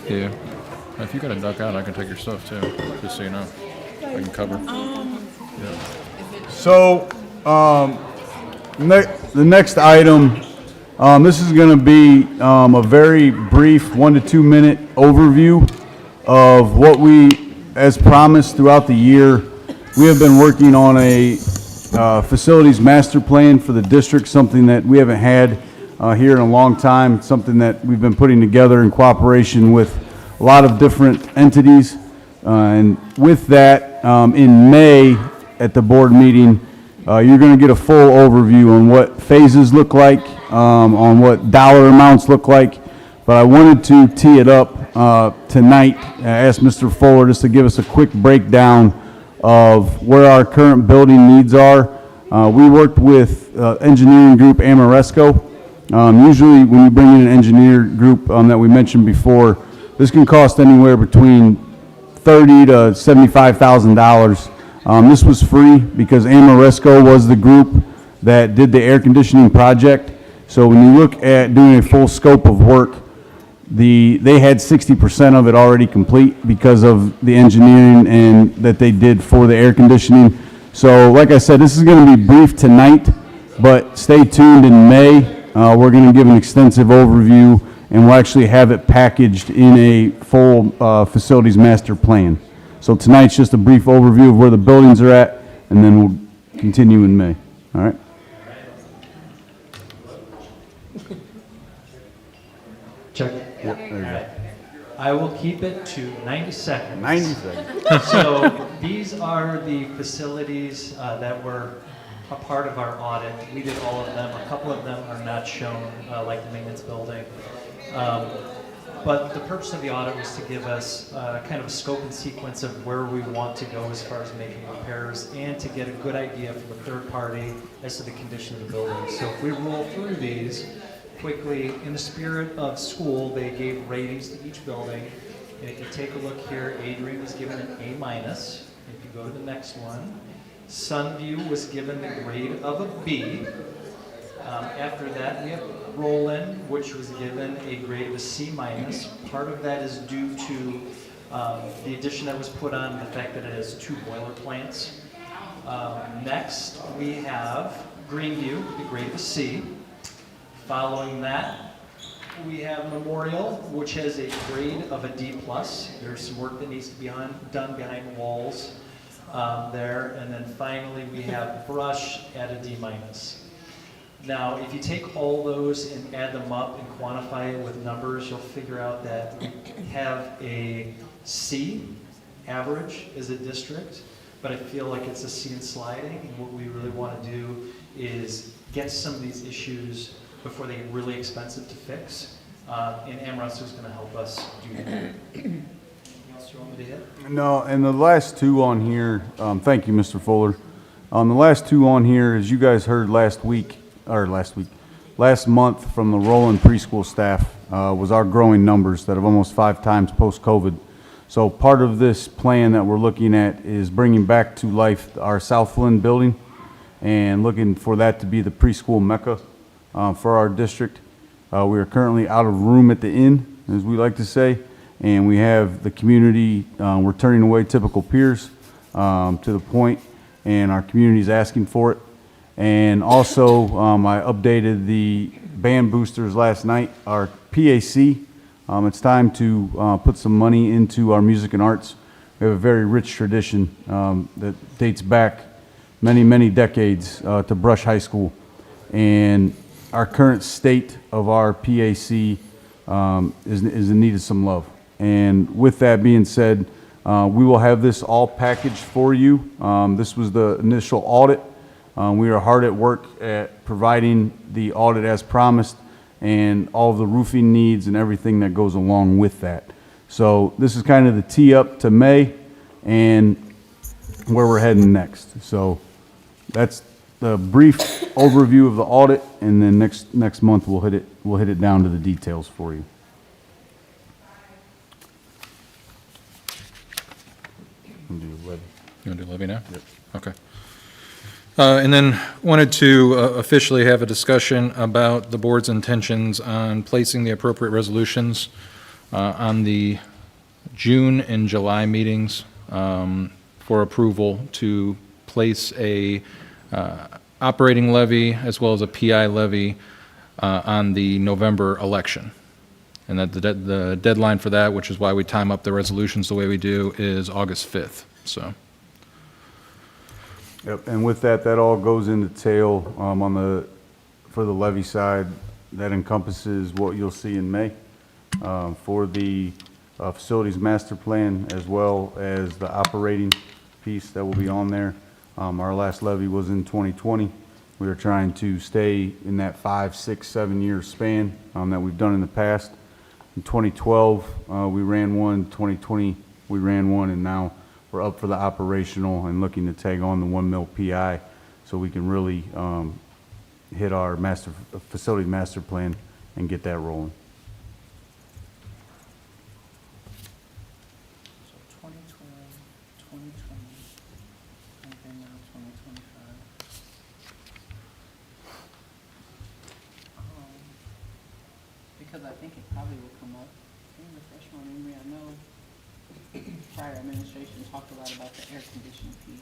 S3: Yeah. If you got to duck out, I can take your stuff too, just so you know. I can cover. Yeah.
S2: So, the next item, this is going to be a very brief 1 to 2 minute overview of what we, as promised throughout the year, we have been working on a facilities master plan for the district, something that we haven't had here in a long time, something that we've been putting together in cooperation with a lot of different entities. And with that, in May at the board meeting, you're going to get a full overview on what phases look like, on what dollar amounts look like. But I wanted to tee it up tonight. I asked Mr. Fuller just to give us a quick breakdown of where our current building needs are. We worked with engineering group Amoresco. Usually when you bring in an engineer group that we mentioned before, this can cost anywhere between $30,000 to $75,000. This was free because Amoresco was the group that did the air conditioning project. So when you look at doing a full scope of work, they had 60% of it already complete because of the engineering and that they did for the air conditioning. So like I said, this is going to be brief tonight, but stay tuned in May. We're going to give an extensive overview, and we'll actually have it packaged in a full facilities master plan. So tonight's just a brief overview of where the buildings are at, and then we'll continue in May. All right?
S21: Check.
S2: Yep, there you go.
S21: I will keep it to 90 seconds.
S2: 90 seconds.
S21: So these are the facilities that were a part of our audit. We did all of them. A couple of them are not shown, like the maintenance building. But the purpose of the audit was to give us kind of a scope and sequence of where we want to go as far as making repairs and to get a good idea from a third party as to the condition of the building. So if we roll through these quickly, in the spirit of school, they gave ratings to each building. And if you take a look here, Adrian was given an A-. If you go to the next one, Sunview was given the grade of a B. After that, we have Roland, which was given a grade of a C-. Part of that is due to the addition that was put on, the fact that it has 2 boiler plants. Next, we have Greenview, the grade of a C. Following that, we have Memorial, which has a grade of a D+. There's some work that needs to be done behind the walls. there. And then finally, we have brush at a D-. Now, if you take all those and add them up and quantify it with numbers, you'll figure out that we have a C average as a district, but I feel like it's a C in sliding, and what we really want to do is get some of these issues before they get really expensive to fix, and AMRUS is going to help us do that. Anything else you want me to hit?
S2: No, and the last two on here, thank you, Mr. Fuller. The last two on here, as you guys heard last month from the Roland preschool staff, was our growing numbers that have almost 5 times post-COVID. So part of this plan that we're looking at is bringing back to life our South Flynn building and looking for that to be the preschool mecca for our district. We are currently out of room at the inn, as we like to say, and we have the community, we're turning away typical peers to the point, and our community is asking for it. And also, I updated the band boosters last night, our PAC. It's time to put some money into our music and arts. We have a very rich tradition that dates back many, many decades to Brush High School. And our current state of our PAC is in need of some love. And with that being said, we will have this all packaged for you. This was the initial audit. We are hard at work at providing the audit as promised and all of the roofing needs and everything that goes along with that. So this is kind of the tee up to May and where we're heading next. So that's the brief overview of the audit, and then next month we'll hit it down to the details for you.
S3: You want to do Levy now? Yep. Okay. And then wanted to officially have a discussion about the board's intentions on placing the appropriate resolutions on the June and July meetings for approval to place a operating levy as well as a PI levy on the November election. And that the deadline for that, which is why we time up the resolutions the way we do, is August 5th. So.
S2: Yep, and with that all goes in detail for the levy side. That encompasses what you'll see in May for the facilities master plan, as well as the operating piece that will be on there. Our last levy was in 2020. We are trying to stay in that 5, 6, 7 year span that we've done in the past. In 2012, we ran one. 2020, we ran one, and now we're up for the operational and looking to tag on the 1 mil PI so we can really hit our facility master plan and get that rolling.
S5: So 2012, 2020, and now 2025. Because I think it probably will come up. Can you refresh my memory? I know prior administration talked a lot about the air conditioning piece.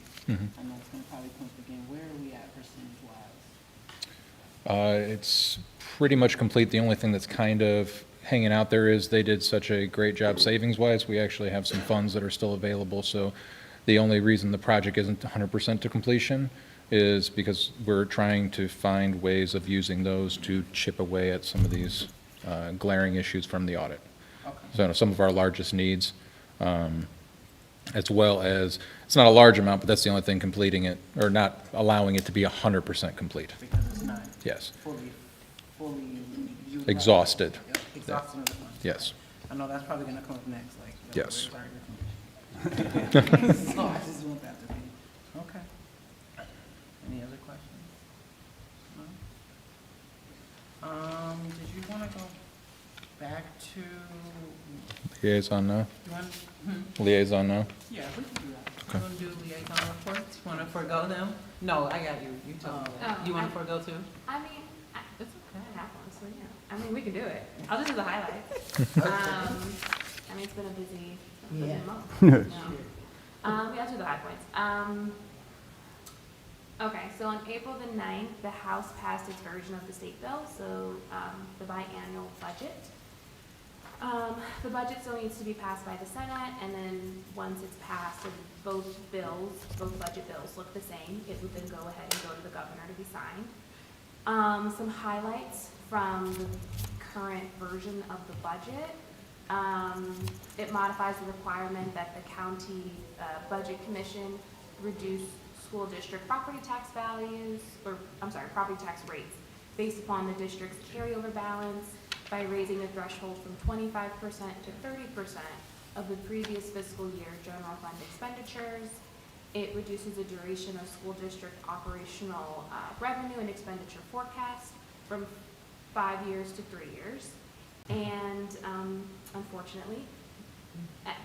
S5: I know it's going to probably come up again. Where are we at percentage-wise?
S3: It's pretty much complete. The only thing that's kind of hanging out there is they did such a great job savings-wise. We actually have some funds that are still available. So the only reason the project isn't 100% to completion is because we're trying to find ways of using those to chip away at some of these glaring issues from the audit. Okay. So some of our largest needs, as well as, it's not a large amount, but that's the only thing completing it, or not allowing it to be 100% complete.
S5: Because it's not
S3: yes.
S5: fully
S3: exhausted.
S5: Yep. Exhausted of the funds.
S3: Yes.
S5: I know that's probably going to come up next. Like,
S3: yes.
S5: So I just want that to be. Okay. Any other questions? No? Did you want to go back to
S3: Liaison, no?
S5: You want,
S3: Liaison, no?
S5: Yeah, we can do that.
S3: Okay.
S5: You want to do liaison reports? You want to forego them? No, I got you. You told me that. You want to forego too?
S1: I mean, it's okay. I have one, so yeah. I mean, we can do it. I'll just do the highlights. I mean, it's been a busy month. Yeah, I'll do the high points. Okay, so on April the 9th, the House passed its version of the state bill, so the biannual budget. The budget still needs to be passed by the Senate, and then once it's passed and both budget bills look the same, it would then go ahead and go to the governor to be signed. Some highlights from the current version of the budget. It modifies the requirement that the county budget commission reduce school district property tax property tax rates based upon the district's carryover balance by raising the threshold from 25% to 30% of the previous fiscal year general fund expenditures. It reduces the duration of school district operational revenue and expenditure forecast from 5 years to 3 years. And unfortunately,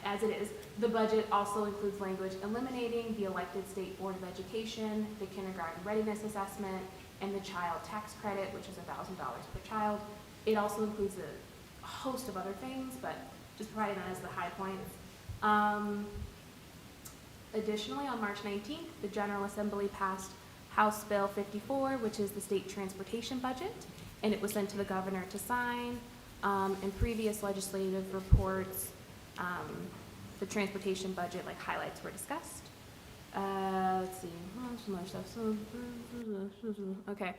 S1: as it is, the budget also includes language eliminating the elected state board of education, the kindergarten readiness assessment, and the child tax credit, which is $1,000 per child. It also includes a host of other things, but just providing that as the high points. Additionally, on March 19th, the General Assembly passed House Bill 54, which is the state transportation budget, and it was sent to the governor to sign. In previous legislative reports, the transportation budget highlights were discussed. Let's see, some other stuff. Okay.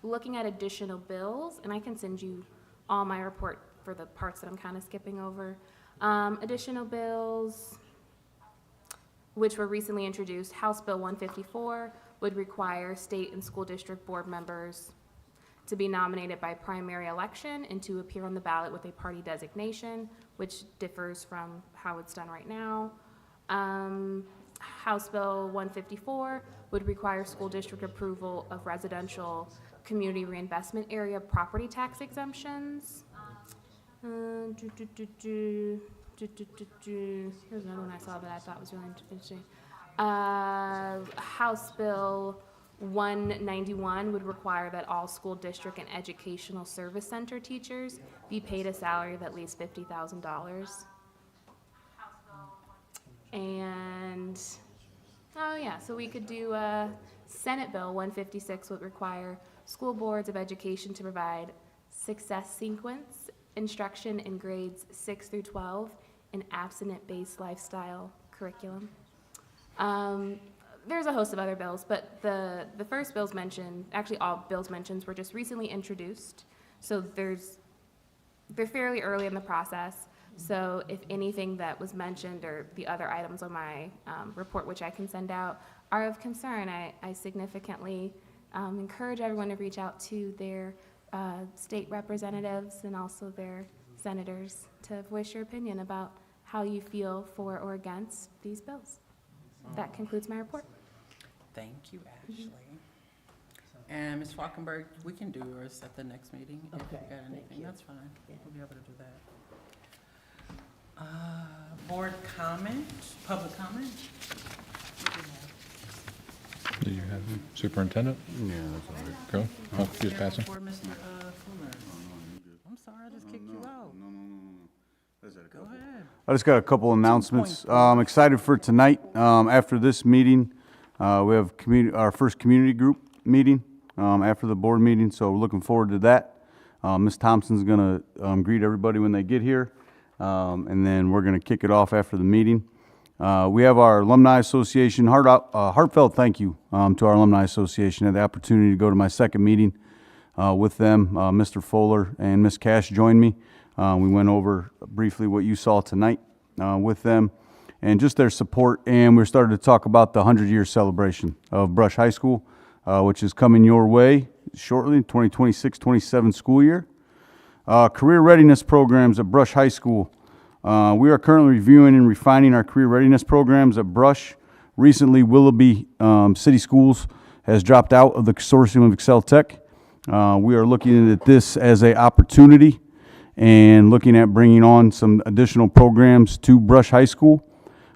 S1: Looking at additional bills, and I can send you all my report for the parts that I'm kind of skipping over. Additional bills, which were recently introduced. House Bill 154 would require state and school district board members to be nominated by primary election and to appear on the ballot with a party designation, which differs from how it's done right now. House Bill 154 would require school district approval of residential community reinvestment area property tax exemptions. Here's another one I saw that I thought was really interesting. House Bill 191 would require that all school district and educational service center teachers be paid a salary of at least $50,000. And, oh yeah, so we could do Senate Bill 156 would require school boards of education to provide success sequence instruction in grades 6 through 12 in abstinence-based lifestyle curriculum. There's a host of other bills, but the first bills mentioned, actually all bills mentioned, were just recently introduced. So they're fairly early in the process. So if anything that was mentioned or the other items on my report, which I can send out, are of concern, I significantly encourage everyone to reach out to their state representatives and also their senators to voice your opinion about how you feel for or against these bills. That concludes my report.
S5: Thank you, Ashley. And Ms. Falkenberg, we can do yours at the next meeting if you've got anything. That's fine. We'll be able to do that. Board comment, public comment?
S3: Do you have him? Superintendent?
S2: Yeah, that's all right.
S3: Go. Oh, just passing.
S5: Or Mr. Fuller? I'm sorry, I just kicked you out. Go ahead.
S2: I just got a couple announcements. I'm excited for tonight. After this meeting, we have our first community group meeting after the board meeting, so we're looking forward to that. Ms. Thompson's going to greet everybody when they get here, and then we're going to kick it off after the meeting. We have our Alumni Association, heartfelt thank you to our Alumni Association. I had the opportunity to go to my second meeting with them. Mr. Fuller and Ms. Cash joined me. We went over briefly what you saw tonight with them and just their support. And we started to talk about the 100-year celebration of Brush High School, which is coming your way shortly, 2026-27 school year. Career readiness programs at Brush High School. We are currently reviewing and refining our career readiness programs at Brush. Recently, Willoughby City Schools has dropped out of the consortium of Excel Tech. We are looking at this as an opportunity and looking at bringing on some additional programs to Brush High School.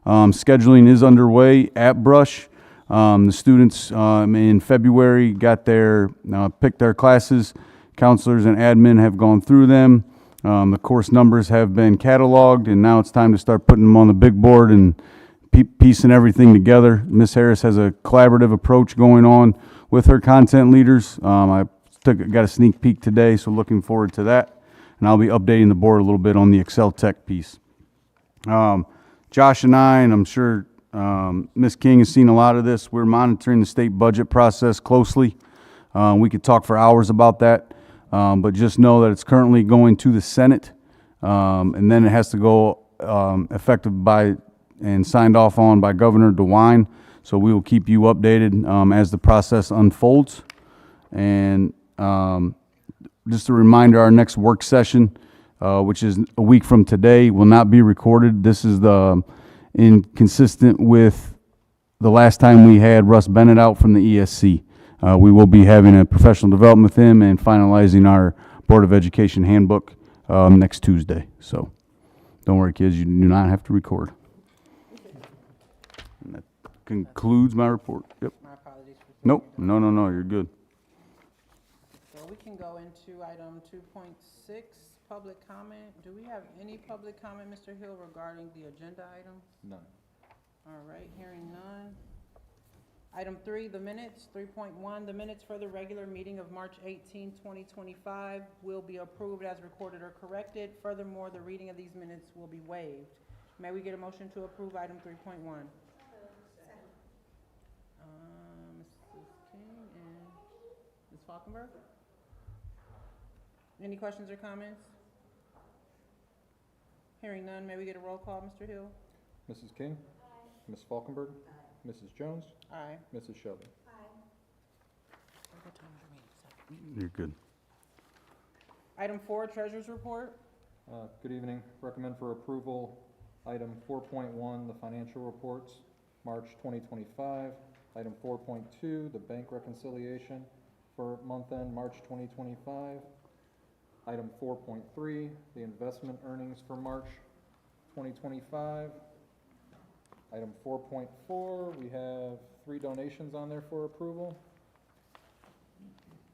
S2: Scheduling is underway at Brush. The students in February got picked their classes. Counselors and admin have gone through them. The course numbers have been cataloged, and now it's time to start putting them on the big board and piecing everything together. Ms. Harris has a collaborative approach going on with her content leaders. I got a sneak peek today, so looking forward to that. and I'll be updating the board a little bit on the Excel Tech piece. Josh and I, and I'm sure Ms. King has seen a lot of this, we're monitoring the state budget process closely. We could talk for hours about that, but just know that it's currently going to the Senate, and then it has to go effective by and signed off on by Governor DeWine. So we will keep you updated as the process unfolds. And just a reminder, our next work session, which is a week from today, will not be recorded. This is inconsistent with the last time we had Russ Bennett out from the ESC. We will be having a professional development with him and finalizing our Board of Education handbook next Tuesday. So don't worry, kids, you do not have to record. And that concludes my report. Yep.
S5: My apologies for
S2: Nope. No, you're good.
S5: So we can go into item 2.6, public comment. Do we have any public comment, Mr. Hill, regarding the agenda items?
S3: None.
S5: All right, hearing none. Item 3, the minutes. 3.1, the minutes for the regular meeting of March 18, 2025 will be approved as recorded or corrected. Furthermore, the reading of these minutes will be waived. May we get a motion to approve item 3.1? Mrs. King and Ms. Falkenberg? Any questions or comments? Hearing none, may we get a roll call, Mr. Hill?
S3: Mrs. King? Ms. Falkenberg? Mrs. Jones?
S5: Aye.
S3: Mrs. Shelby?
S2: You're good.
S5: Item 4, treasurer's report.
S3: Good evening. Recommend for approval item 4.1, the financial reports, March 2025. Item 4.2, the bank reconciliation for month end March 2025. Item 4.3, the investment earnings for March 2025. Item 4.4, we have 3 donations on there for approval.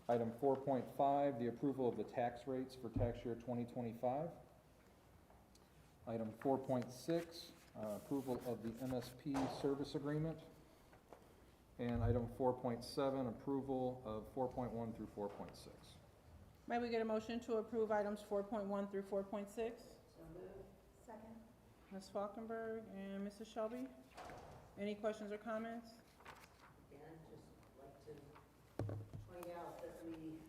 S3: Item 4.5, the approval of the tax rates for tax year 2025. Item 4.6, approval of the MSP service agreement. And item 4.7, approval of 4.1 through 4.6.
S5: May we get a motion to approve items 4.1 through 4.6?
S1: Second.
S5: Ms. Falkenberg and Mrs. Shelby? Any questions or comments?
S16: And I'd just like to point out that we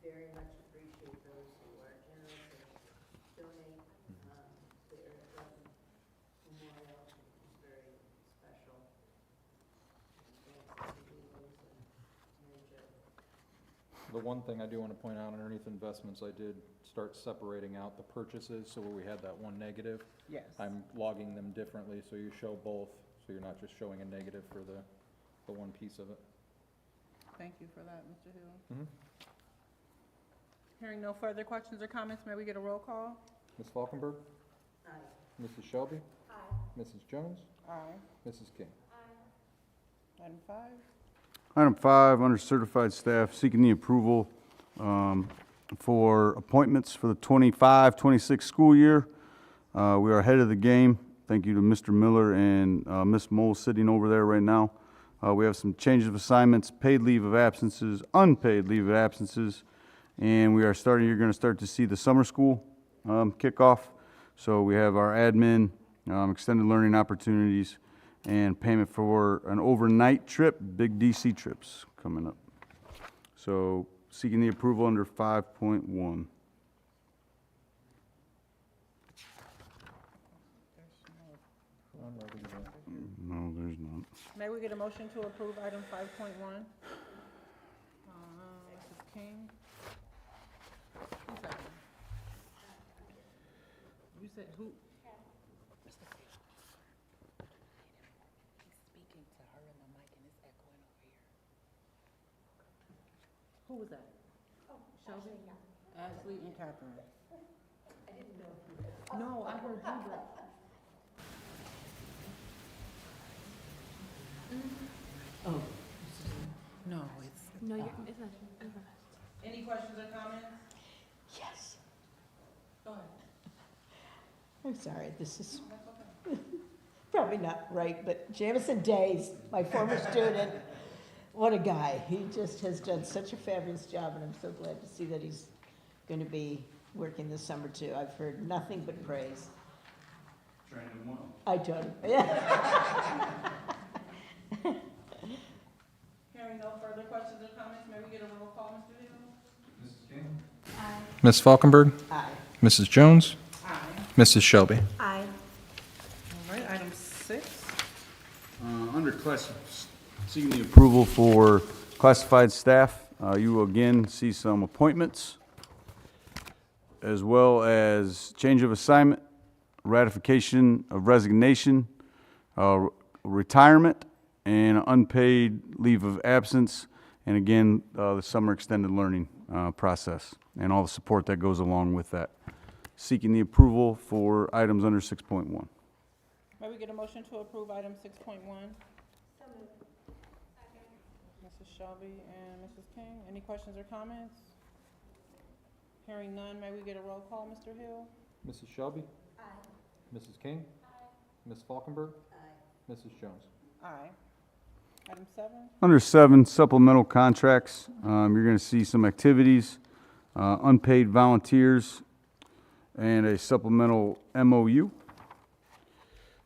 S16: very much appreciate those who are generous and donate the Eric Memorial. It's very special.
S3: The one thing I do want to point out underneath investments, I did start separating out the purchases, so where we had that one negative.
S5: Yes.
S3: I'm logging them differently, so you show both, so you're not just showing a negative for the one piece of it.
S5: Thank you for that, Mr. Hill.
S3: Mm-hmm.
S5: Hearing no further questions or comments, may we get a roll call?
S3: Ms. Falkenberg?
S16: Aye.
S3: Mrs. Shelby?
S1: Aye.
S3: Mrs. Jones?
S5: Aye.
S3: Mrs. King?
S5: Item 5.
S2: Item 5, under certified staff, seeking the approval for appointments for the 25-26 school year. We are ahead of the game. Thank you to Mr. Miller and Ms. Mole sitting over there right now. We have some changes of assignments, paid leave of absences, unpaid leave of absences, and you're going to start to see the summer school kickoff. So we have our admin, extended learning opportunities, and payment for an overnight trip, big DC trips coming up. So seeking the approval under 5.1. No, there's not.
S5: May we get a motion to approve item 5.1? Mrs. King? Who's that? You said who? He's speaking to her in the mic and it's echoing over here. Who was that? Shelby? Ashley and Kathryn. I didn't know. No, I heard you, but. Oh. No, it's.
S8: No, it's not.
S5: Any questions or comments?
S16: Yes.
S5: Go ahead.
S16: I'm sorry, this is probably not right, but Jamison Days, my former student, what a guy. He just has done such a fabulous job, and I'm so glad to see that he's going to be working this summer too. I've heard nothing but praise.
S2: Training well.
S16: I told him, yeah.
S5: Hearing no further questions or comments, may we get a roll call, Mr. Hill?
S2: Mrs. King?
S5: Aye.
S3: Ms. Falkenberg?
S16: Aye.
S3: Mrs. Jones?
S5: Aye.
S3: Mrs. Shelby?
S8: Aye.
S5: All right, item 6.
S2: Under seeking the approval for classified staff, you will again see some appointments, as well as change of assignment, ratification of resignation, retirement, and unpaid leave of absence, and again, the summer extended learning process, and all the support that goes along with that. Seeking the approval for items under 6.1.
S5: May we get a motion to approve item 6.1? So moved. Mrs. Shelby and Mrs. King, any questions or comments? Hearing none, may we get a roll call, Mr. Hill?
S3: Mrs. Shelby? Aye. Mrs. King? Aye. Ms. Falkenberg? Aye. Mrs. Jones?
S5: Aye. Item 7?
S2: Under 7, supplemental contracts, you're going to see some activities, unpaid volunteers, and a supplemental MOU.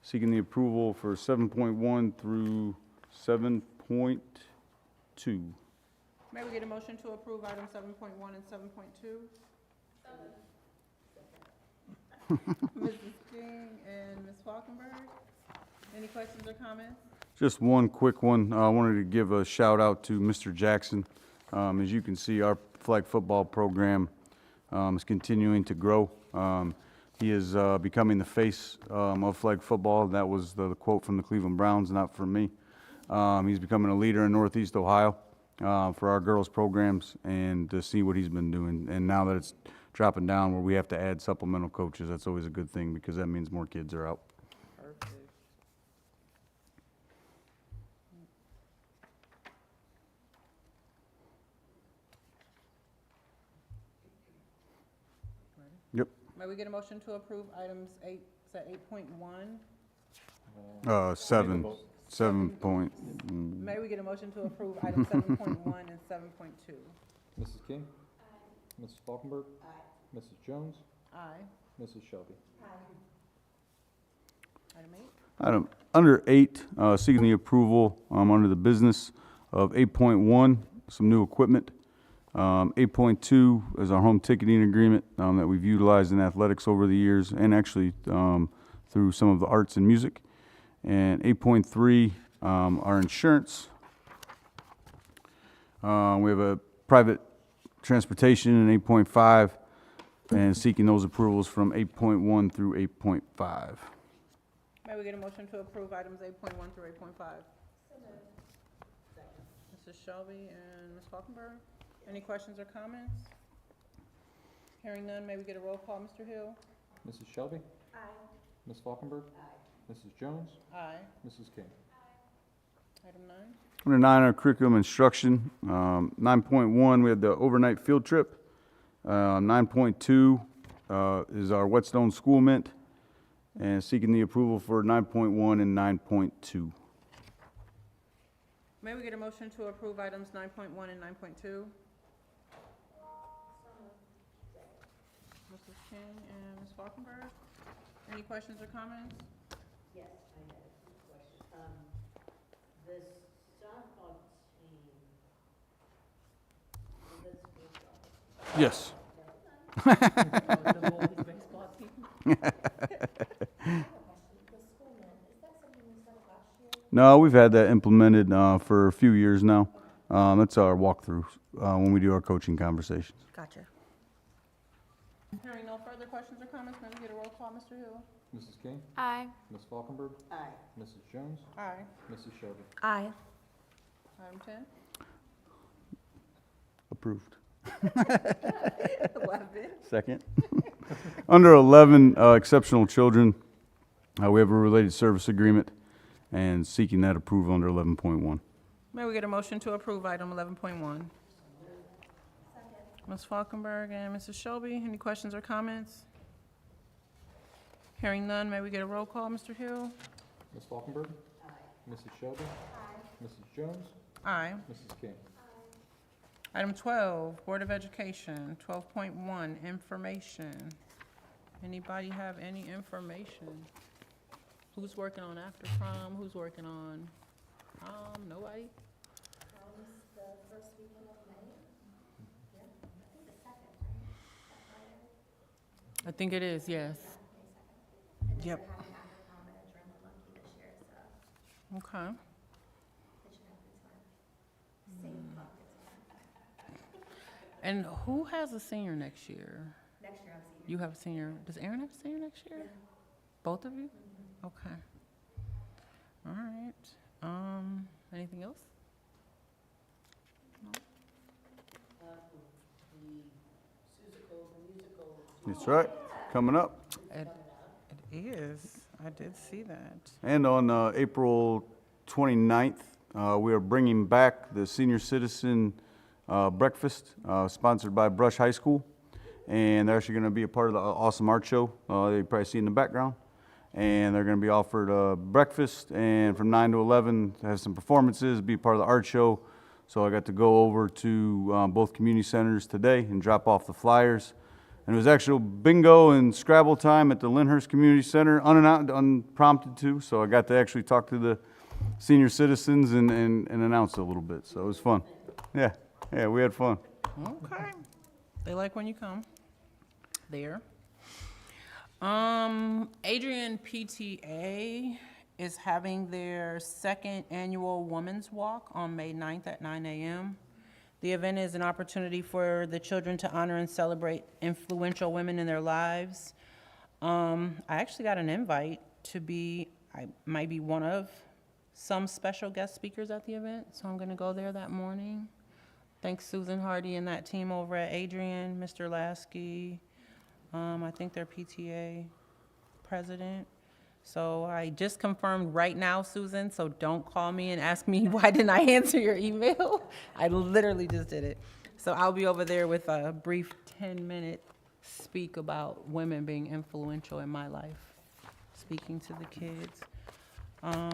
S2: Seeking the approval for 7.1 through 7.2.
S5: May we get a motion to approve item 7.1 and 7.2? Mrs. King and Ms. Falkenberg, any questions or comments?
S2: Just one quick one. I wanted to give a shout out to Mr. Jackson. As you can see, our flag football program is continuing to grow. He is becoming the face of flag football. That was the quote from the Cleveland Browns, not from me. He's becoming a leader in Northeast Ohio for our girls programs, and to see what he's been doing. And now that it's dropping down where we have to add supplemental coaches, that's always a good thing because that means more kids are out.
S5: Perfect.
S2: Yep.
S5: May we get a motion to approve items 8, is that 8.1?
S2: 7 point.
S5: May we get a motion to approve items 7.1 and 7.2?
S3: Mrs. King? Aye. Mrs. Falkenberg? Aye. Mrs. Jones?
S5: Aye.
S3: Mrs. Shelby?
S5: Item 8?
S2: Under 8, seeking the approval under the business of 8.1, some new equipment. 8.2 is our home ticketing agreement that we've utilized in athletics over the years, and actually through some of the arts and music. And 8.3, our insurance. We have a private transportation in 8.5, and seeking those approvals from 8.1 through 8.5.
S5: May we get a motion to approve items 8.1 through 8.5? Mrs. Shelby and Ms. Falkenberg, any questions or comments? Hearing none, may we get a roll call, Mr. Hill?
S3: Mrs. Shelby?
S16: Aye.
S3: Ms. Falkenberg? Aye. Mrs. Jones?
S5: Aye.
S3: Mrs. King?
S5: Item 9?
S2: Under 9, our curriculum instruction. 9.1, we had the overnight field trip. 9.2 is our Whetstone School Mint, and seeking the approval for 9.1 and 9.2.
S5: May we get a motion to approve items 9.1 and 9.2? Mrs. King and Ms. Falkenberg, any questions or comments?
S16: Yes, I have a question. The softball team, is that school soccer?
S2: Yes.
S16: The boys baseball team?
S2: No, we've had that implemented for a few years now. That's our walkthrough when we do our coaching conversations.
S8: Gotcha.
S5: Hearing no further questions or comments, may we get a roll call, Mr. Hill?
S3: Mrs. King?
S8: Aye.
S3: Ms. Falkenberg?
S16: Aye.
S3: Mrs. Jones?
S5: Aye.
S3: Mrs. Shelby?
S8: Aye.
S5: Item 10?
S2: Approved.
S5: 11?
S2: Second. Under 11, exceptional children, we have a related service agreement, and seeking that approval under 11.1.
S5: May we get a motion to approve item 11.1? Ms. Falkenberg and Mrs. Shelby, any questions or comments? Hearing none, may we get a roll call, Mr. Hill?
S3: Ms. Falkenberg? Aye. Mrs. Shelby? Aye. Mrs. Jones?
S5: Aye.
S3: Mrs. King?
S5: Item 12, Board of Education, 12.1, information. Anybody have any information? Who's working on after prom? Who's working on prom? Nobody?
S16: The first weekend of May? Yeah, I think the second, right?
S5: I think it is, yes.
S16: And then
S5: Yep.
S16: we're having after prom at Adrenaline Monkey this year, so
S5: Okay.
S16: it should happen fun. Same clock.
S5: And who has a senior next year?
S16: Next year I'm senior.
S5: You have a senior. Does Erin have a senior next year?
S16: Yeah.
S5: Both of you? Okay. All right. Anything else? No?
S2: That's right, coming up.
S5: It is. I did see that.
S2: And on April 29th, we are bringing back the senior citizen breakfast sponsored by Brush High School. And they're actually going to be a part of the awesome art show you probably see in the background. And they're going to be offered breakfast, and from 9 to 11 have some performances, be part of the art show. So I got to go over to both community centers today and drop off the flyers. And it was actual bingo and Scrabble time at the Lyndhurst Community Center, unprompted too. So I got to actually talk to the senior citizens and announce a little bit. So it was fun. Yeah, we had fun.
S5: Okay. They like when you come there. Adrian PTA is having their second annual Women's Walk on May 9th at 9 a.m. The event is an opportunity for the children to honor and celebrate influential women in their lives. I actually got an invite to be, I might be one of some special guest speakers at the event, so I'm gonna go there that morning. Thanks Susan Hardy and that team over at Adrian, Mr. Lasky, I think they're PTA president. So I just confirmed right now, Susan, so don't call me and ask me why didn't I answer your email. I literally just did it. So I'll be over there with a brief 10-minute speak about women being influential in my life, speaking to the kids. I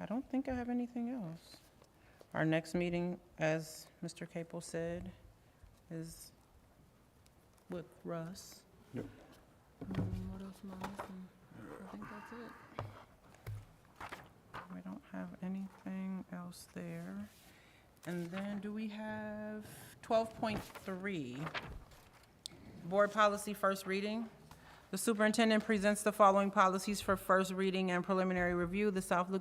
S5: don't think I have anything else. Our next meeting, as Mr. Kaple said, is with Russ.
S2: Yep.
S5: What else am I missing? I think that's it. We don't have anything else there. And then do we have 12.3? Board policy first reading. The superintendent presents the following policies for first reading and preliminary review. The South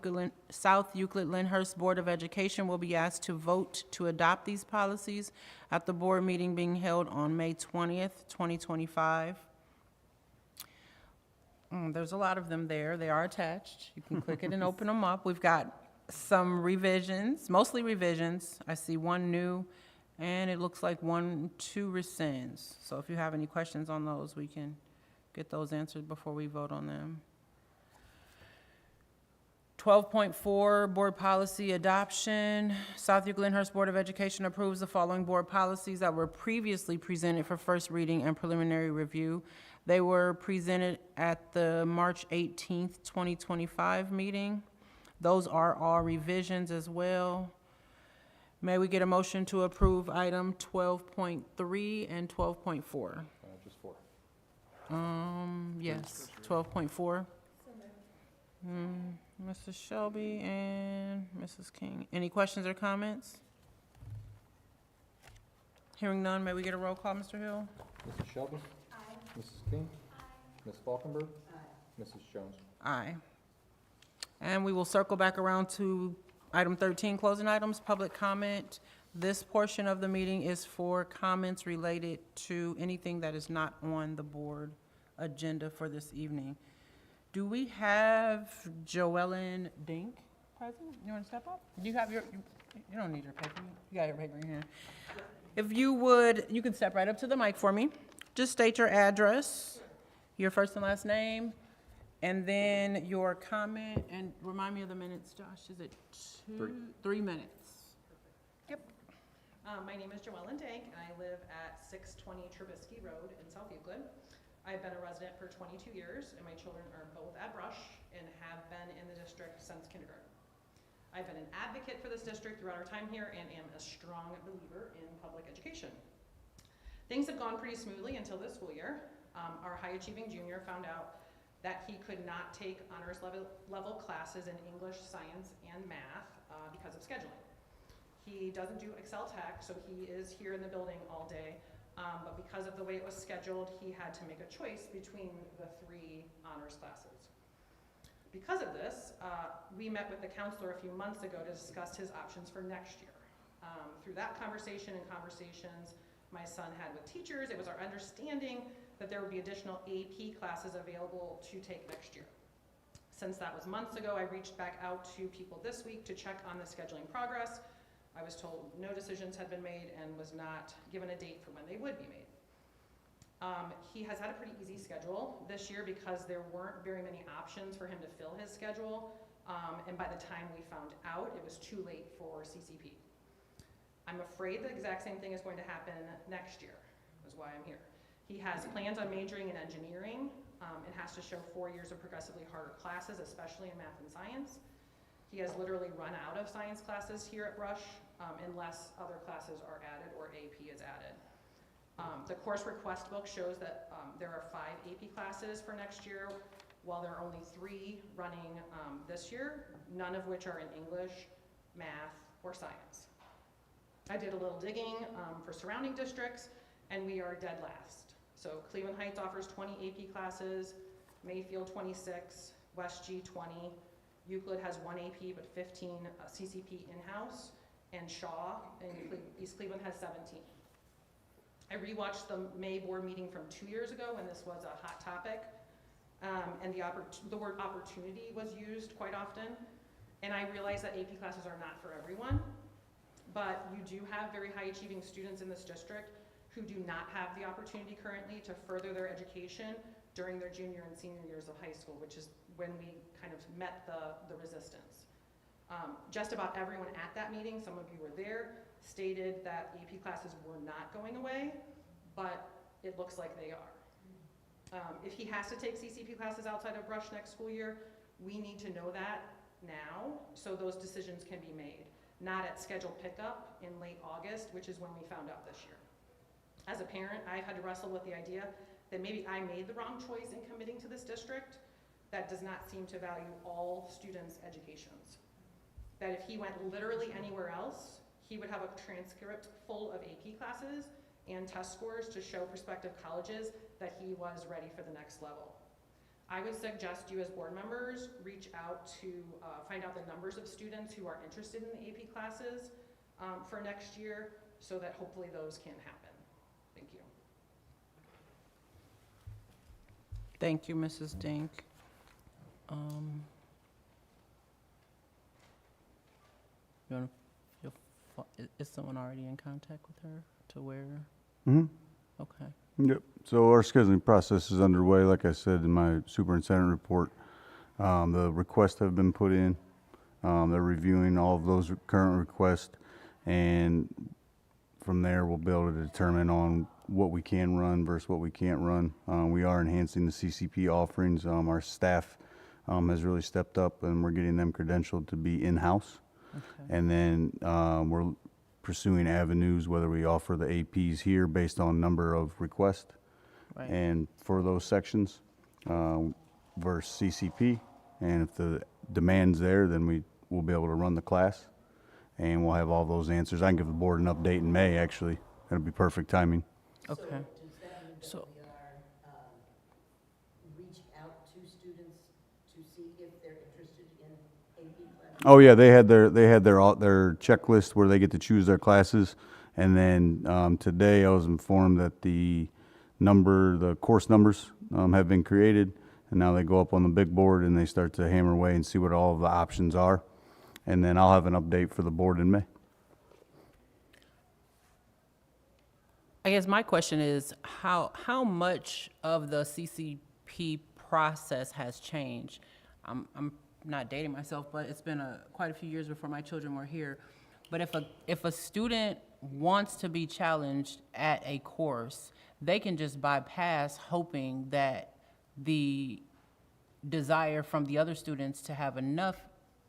S5: Euclid Lyndhurst Board of Education will be asked to vote to adopt these policies at the board meeting being held on May 20th, 2025. There's a lot of them there. They are attached. You can click it and open them up. We've got some revisions, mostly revisions. I see one new, and it looks like 2 rescinds. So if you have any questions on those, we can get those answered before we vote on them. 12.4, board policy adoption. South Euclid Lyndhurst Board of Education approves the following board policies that were previously presented for first reading and preliminary review. They were presented at the March 18th, 2025 meeting. Those are all revisions as well. May we get a motion to approve item 12.3 and 12.4?
S3: Just 4.
S5: Yes, 12.4. Mrs. Shelby and Mrs. King. Any questions or comments? Hearing none, may we get a roll call, Mr. Hill?
S3: Mrs. Shelby? Aye. Mrs. King? Aye. Ms. Falkenberg? Aye. Mrs. Jones?
S5: Aye. And we will circle back around to item 13, closing items, public comment. This portion of the meeting is for comments related to anything that is not on the board agenda for this evening. Do we have Joellen Dink present? You want to step up? Do you have your, you don't need your paper. You got your paper in here. If you would, you can step right up to the mic for me. Just state your address, your first and last name, and then your comment, and remind me of the minutes, Josh. Is it 3 minutes?
S7: Yep. My name is Joellen Dank, and I live at 620 Trubisky Road in South Euclid. I've been a resident for 22 years, and my children are both at Brush and have been in the district since kindergarten. I've been an advocate for this district throughout our time here and am a strong believer in public education. Things have gone pretty smoothly until this school year. Our high-achieving junior found out that he could not take honors level classes in English, science, and math because of scheduling. He doesn't do Excel Tech, so he is here in the building all day, but because of the way it was scheduled, he had to make a choice between the 3 honors classes. Because of this, we met with the counselor a few months ago to discuss his options for next year. Through that conversation and conversations my son had with teachers, it was our understanding that there would be additional AP classes available to take next year. Since that was months ago, I reached back out to people this week to check on the scheduling progress. I was told no decisions had been made and was not given a date for when they would be made. He has had a pretty easy schedule this year because there weren't very many options for him to fill his schedule, and by the time we found out, it was too late for CCP. I'm afraid the exact same thing is going to happen next year, is why I'm here. He has plans on majoring in engineering and has to show 4 years of progressively harder classes, especially in math and science. He has literally run out of science classes here at Brush unless other classes are added or AP is added. The course request book shows that there are 5 AP classes for next year, while there are only 3 running this year, none of which are in English, math, or science. I did a little digging for surrounding districts, and we are dead last. So Cleveland Heights offers 20 AP classes, Mayfield 26, West G 20, Euclid has 1 AP but 15 CCP in-house, and Shaw in East Cleveland has 17. I rewatched the May board meeting from 2 years ago when this was a hot topic, and the word opportunity was used quite often, and I realized that AP classes are not for everyone, but you do have very high achieving students in this district who do not have the opportunity currently to further their education during their junior and senior years of high school, which is when we kind of met the resistance. Just about everyone at that meeting, some of you were there, stated that AP classes were not going away, but it looks like they are. If he has to take CCP classes outside of Brush next school year, we need to know that now so those decisions can be made, not at scheduled pickup in late August, which is when we found out this year. As a parent, I've had to wrestle with the idea that maybe I made the wrong choice in committing to this district that does not seem to value all students' educations. That if he went literally anywhere else, he would have a transcript full of AP classes and test scores to show prospective colleges that he was ready for the next level. I would suggest you as board members reach out to find out the numbers of students who are interested in the AP classes for next year so that hopefully those can happen. Thank you.
S5: Thank you, Mrs. Dink. Is someone already in contact with her to where?
S2: Mm-hmm.
S5: Okay.
S2: Yep. So our scheduling process is underway. Like I said in my superintendent report, the requests have been put in. They're reviewing all of those current requests, and from there we'll be able to determine on what we can run versus what we can't run. We are enhancing the CCP offerings. Our staff has really stepped up, and we're getting them credentialed to be in-house. Okay. And then we're pursuing avenues, whether we offer the APs here based on number of requests, right, and for those sections versus CCP. And if the demand's there, then we'll be able to run the class, and we'll have all those answers. I can give the board an update in May, actually. That'll be perfect timing.
S5: Okay.
S16: So does that mean that we are reached out to students to see if they're interested in AP classes?
S2: Oh yeah, they had their checklist where they get to choose their classes, and then today I was informed that the course numbers have been created, and now they go up on the big board and they start to hammer away and see what all of the options are, and then I'll have an update for the board in May.
S5: I guess my question is how much of the CCP process has changed? I'm not dating myself, but it's been quite a few years before my children were here. But if a student wants to be challenged at a course, they can just bypass hoping that the desire from the other students to have enough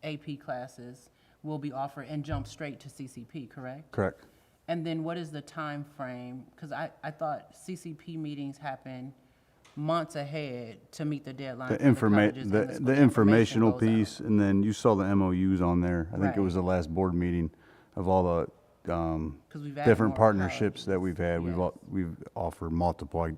S5: AP classes will be offered and jump straight to CCP, correct?
S2: Correct.
S5: And then what is the time frame? Because I thought CCP meetings happen months ahead to meet the deadline.
S2: The
S5: for the colleges and
S2: the
S5: schools.
S2: informational
S5: goes out.
S2: piece, and then you saw the MOUs on there. I think it
S5: Right.
S2: was the last board meeting of all the
S5: 'Cause we've added
S2: different
S5: more
S2: partnerships that we've had. We've offered multiple. I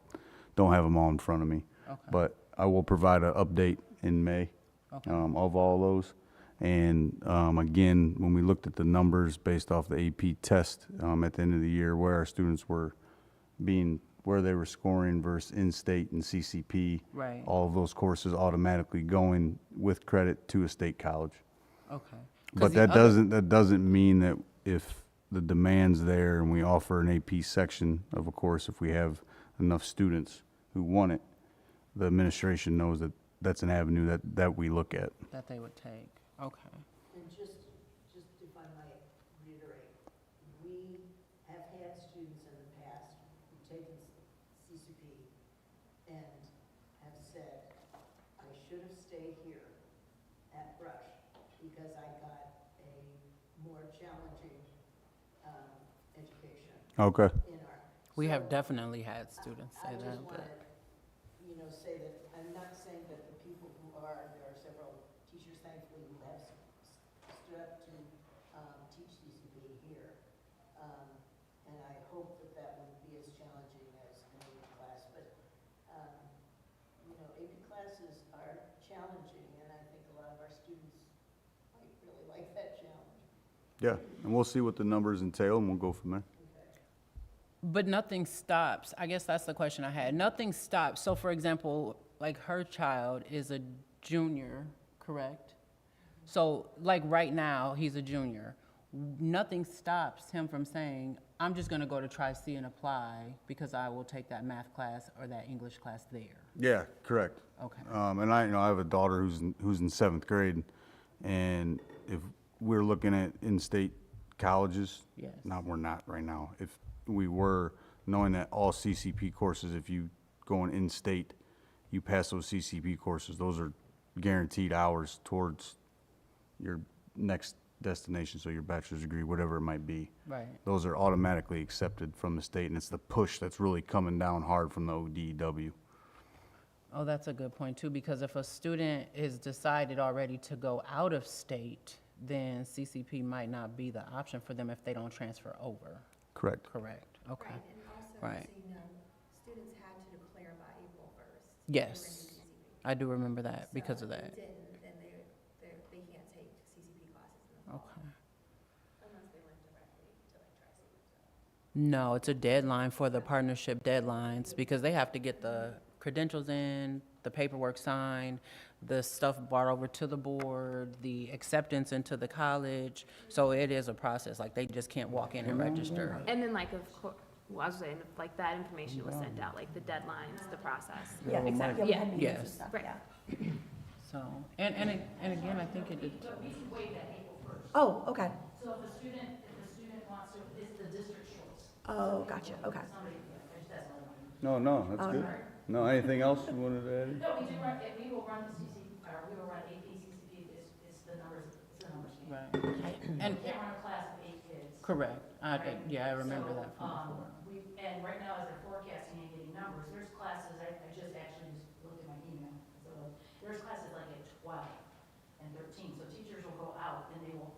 S2: don't have them all in front of me, but I will provide an update in May of all those. And again, when we looked at the numbers based off the AP test at the end of the year, where our students were where they were scoring versus in-state and CCP,
S5: Right.
S2: all of those courses automatically going with credit to a state college.
S5: Okay.
S2: But that doesn't mean that if the demand's there and we offer an AP section of a course, if we have enough students who want it, the administration knows that that's an avenue that we look at.
S5: That they would take, okay.
S16: And just if I might reiterate, we have had students in the past who've taken CCP and have said, I should have stayed here at Brush because I got a more challenging education.
S2: Okay.
S5: We have definitely had students say
S16: I
S5: that,
S16: just
S5: but.
S16: want to, say that, I'm not saying that the people who there are several teachers thankfully who have stood up to teach CCP here. And I hope that wouldn't be as challenging as an AP class, but, AP classes are challenging, and I think a lot of our students might really like that challenge.
S2: Yeah, and we'll see what the numbers entail, and we'll go from there.
S5: But nothing stops. I guess that's the question I had. Nothing stops. So, for example, like her child is a junior, correct? So, like right now, he's a junior. Nothing stops him from saying, I'm just going to go to Tri-C and apply because I will take that math class or that English class there.
S2: Yeah, correct.
S5: Okay.
S2: And I have a daughter who's in 7th grade, and if we're looking at in-state colleges, we're not right now. If we were, knowing that all CCP courses, if you going in-state, you pass those CCP courses, those are guaranteed hours towards your next destination, so your bachelor's degree, whatever it might be.
S5: Right.
S2: Those are automatically accepted from the state, and it's the push that's really coming down hard from the ODW.
S5: Oh, that's a good point too, because if a student is decided already to go out of state, then CCP might not be the option for them if they don't transfer over.
S2: Correct.
S5: Correct, okay.
S6: Right, and also,
S5: Right.
S6: so you know, students had to declare by April 1st.
S5: Yes, I do remember that because of
S6: So
S5: that.
S6: if they didn't, then they can't take CCP classes in the fall.
S5: Okay.
S6: Unless they went directly to like Tri-C.
S5: No, it's a deadline for the partnership deadlines because they have to get the credentials in, the paperwork signed, the stuff brought over to the board, the acceptance into the college. So it is a process, like they just can't walk in and register.
S1: And then like, of course, well, I was saying, if like that information was sent out, like the deadlines, the process.
S5: Yeah,
S1: Exactly, yeah.
S5: Yes.
S1: Right.
S5: So, and again, I think it did.
S22: But we can waive that April 1st.
S6: Oh, okay.
S22: So if the student wants to, it's the district choice.
S6: Oh, gotcha, okay.
S22: Somebody, that's
S2: No, that's
S6: Oh,
S2: good.
S6: sorry.
S2: No, anything else you wanted to add?
S22: No, we will run the CCP, or we will run AP, CCP, it's the numbers game.
S5: Right.
S22: We
S5: And-
S22: can't run a class of 8 kids.
S5: Correct. Yeah, I remember
S22: So,
S5: that from before.
S22: And right now, as they're forecasting and getting numbers, there's classes, I just actually just looked at my email. So there's classes like at 12 and 13. So teachers will go out and they will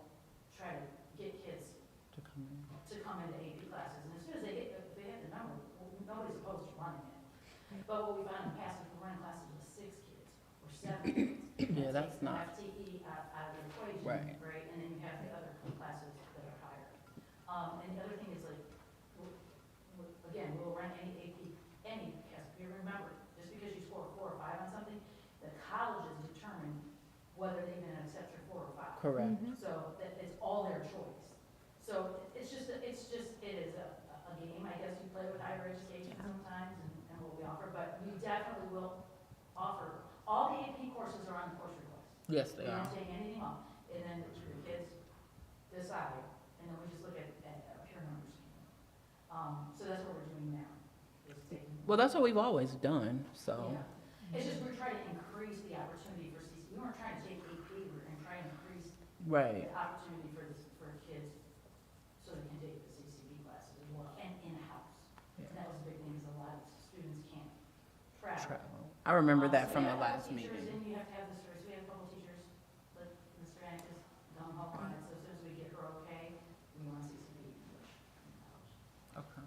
S22: try to get kids
S5: To come in.
S22: to come into AP classes. And as soon as if they have the number, nobody's opposed to running it. But what we found in the past, if we're running classes with 6 kids or 7 kids.
S5: Yeah,
S22: that
S5: that's
S22: takes the
S5: not-
S22: FTE out of the equation,
S5: Right.
S22: right? And then you have the other classes that are higher. And the other thing is like, again, we'll run any AP, you remember, just because you score 4 or 5 on something, the colleges determine whether they're going to accept your 4 or 5.
S5: Correct.
S22: So that it's all their choice. So it is a game, I guess you play with higher education sometimes and what we offer, but we definitely will offer, all the AP courses are on the course request.
S5: Yes, they
S22: We
S5: are.
S22: don't take anything off, and then the kids decide, and then we just look at pure numbers. So that's what we're doing now, is taking.
S5: Well, that's what we've always done, so.
S22: Yeah. It's just we're trying to increase the opportunity for CC. We weren't trying to take AP, we were trying to increase
S5: Right.
S22: the opportunity for
S5: travel. I remember that from the last meeting.
S22: And you have to have the stories. We have a couple teachers, but Mr. Annick is gung ho on it, so as soon as we get her okay, we want CCP.
S5: Okay.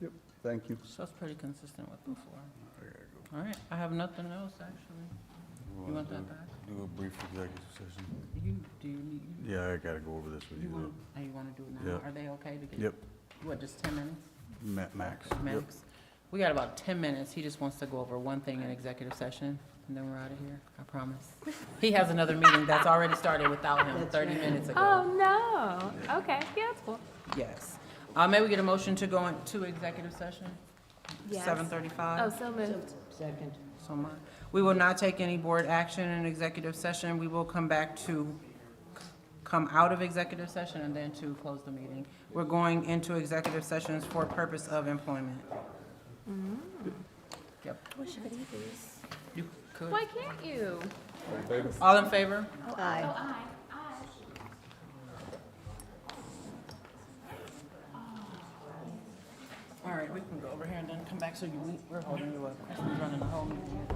S2: Yep, thank you.
S5: So it's pretty consistent with before. All right, I have nothing else, actually. You want that back?
S2: Do a brief executive session.
S5: Do you need?
S2: Yeah, I gotta go over this with you.
S5: You want to do it now?
S2: Yeah.
S5: Are they okay to get?
S2: Yep.
S5: What, just 10 minutes?
S2: Max.
S5: Max?
S2: Yep.
S5: We got about 10 minutes. He just wants to go over one thing in executive session, and then we're out of here, I promise. He has another meeting that's already started without him 30 minutes ago.
S6: Oh, no. Okay, yeah, that's cool.
S5: Yes. May we get a motion to go into executive session?
S6: Yes.
S5: 7:35?
S6: Oh, so moved.
S5: Second. So much. We will not take any board action in executive session. We will come back to come out of executive session and then to close the meeting. We're going into executive sessions for purpose of employment. Yep.
S6: Wish I could eat these.
S5: You could.
S6: Why can't you?
S5: All in favor?
S6: Oh, aye.
S5: All right, we can go over here and then come back so we're holding you up. We're running the whole meeting.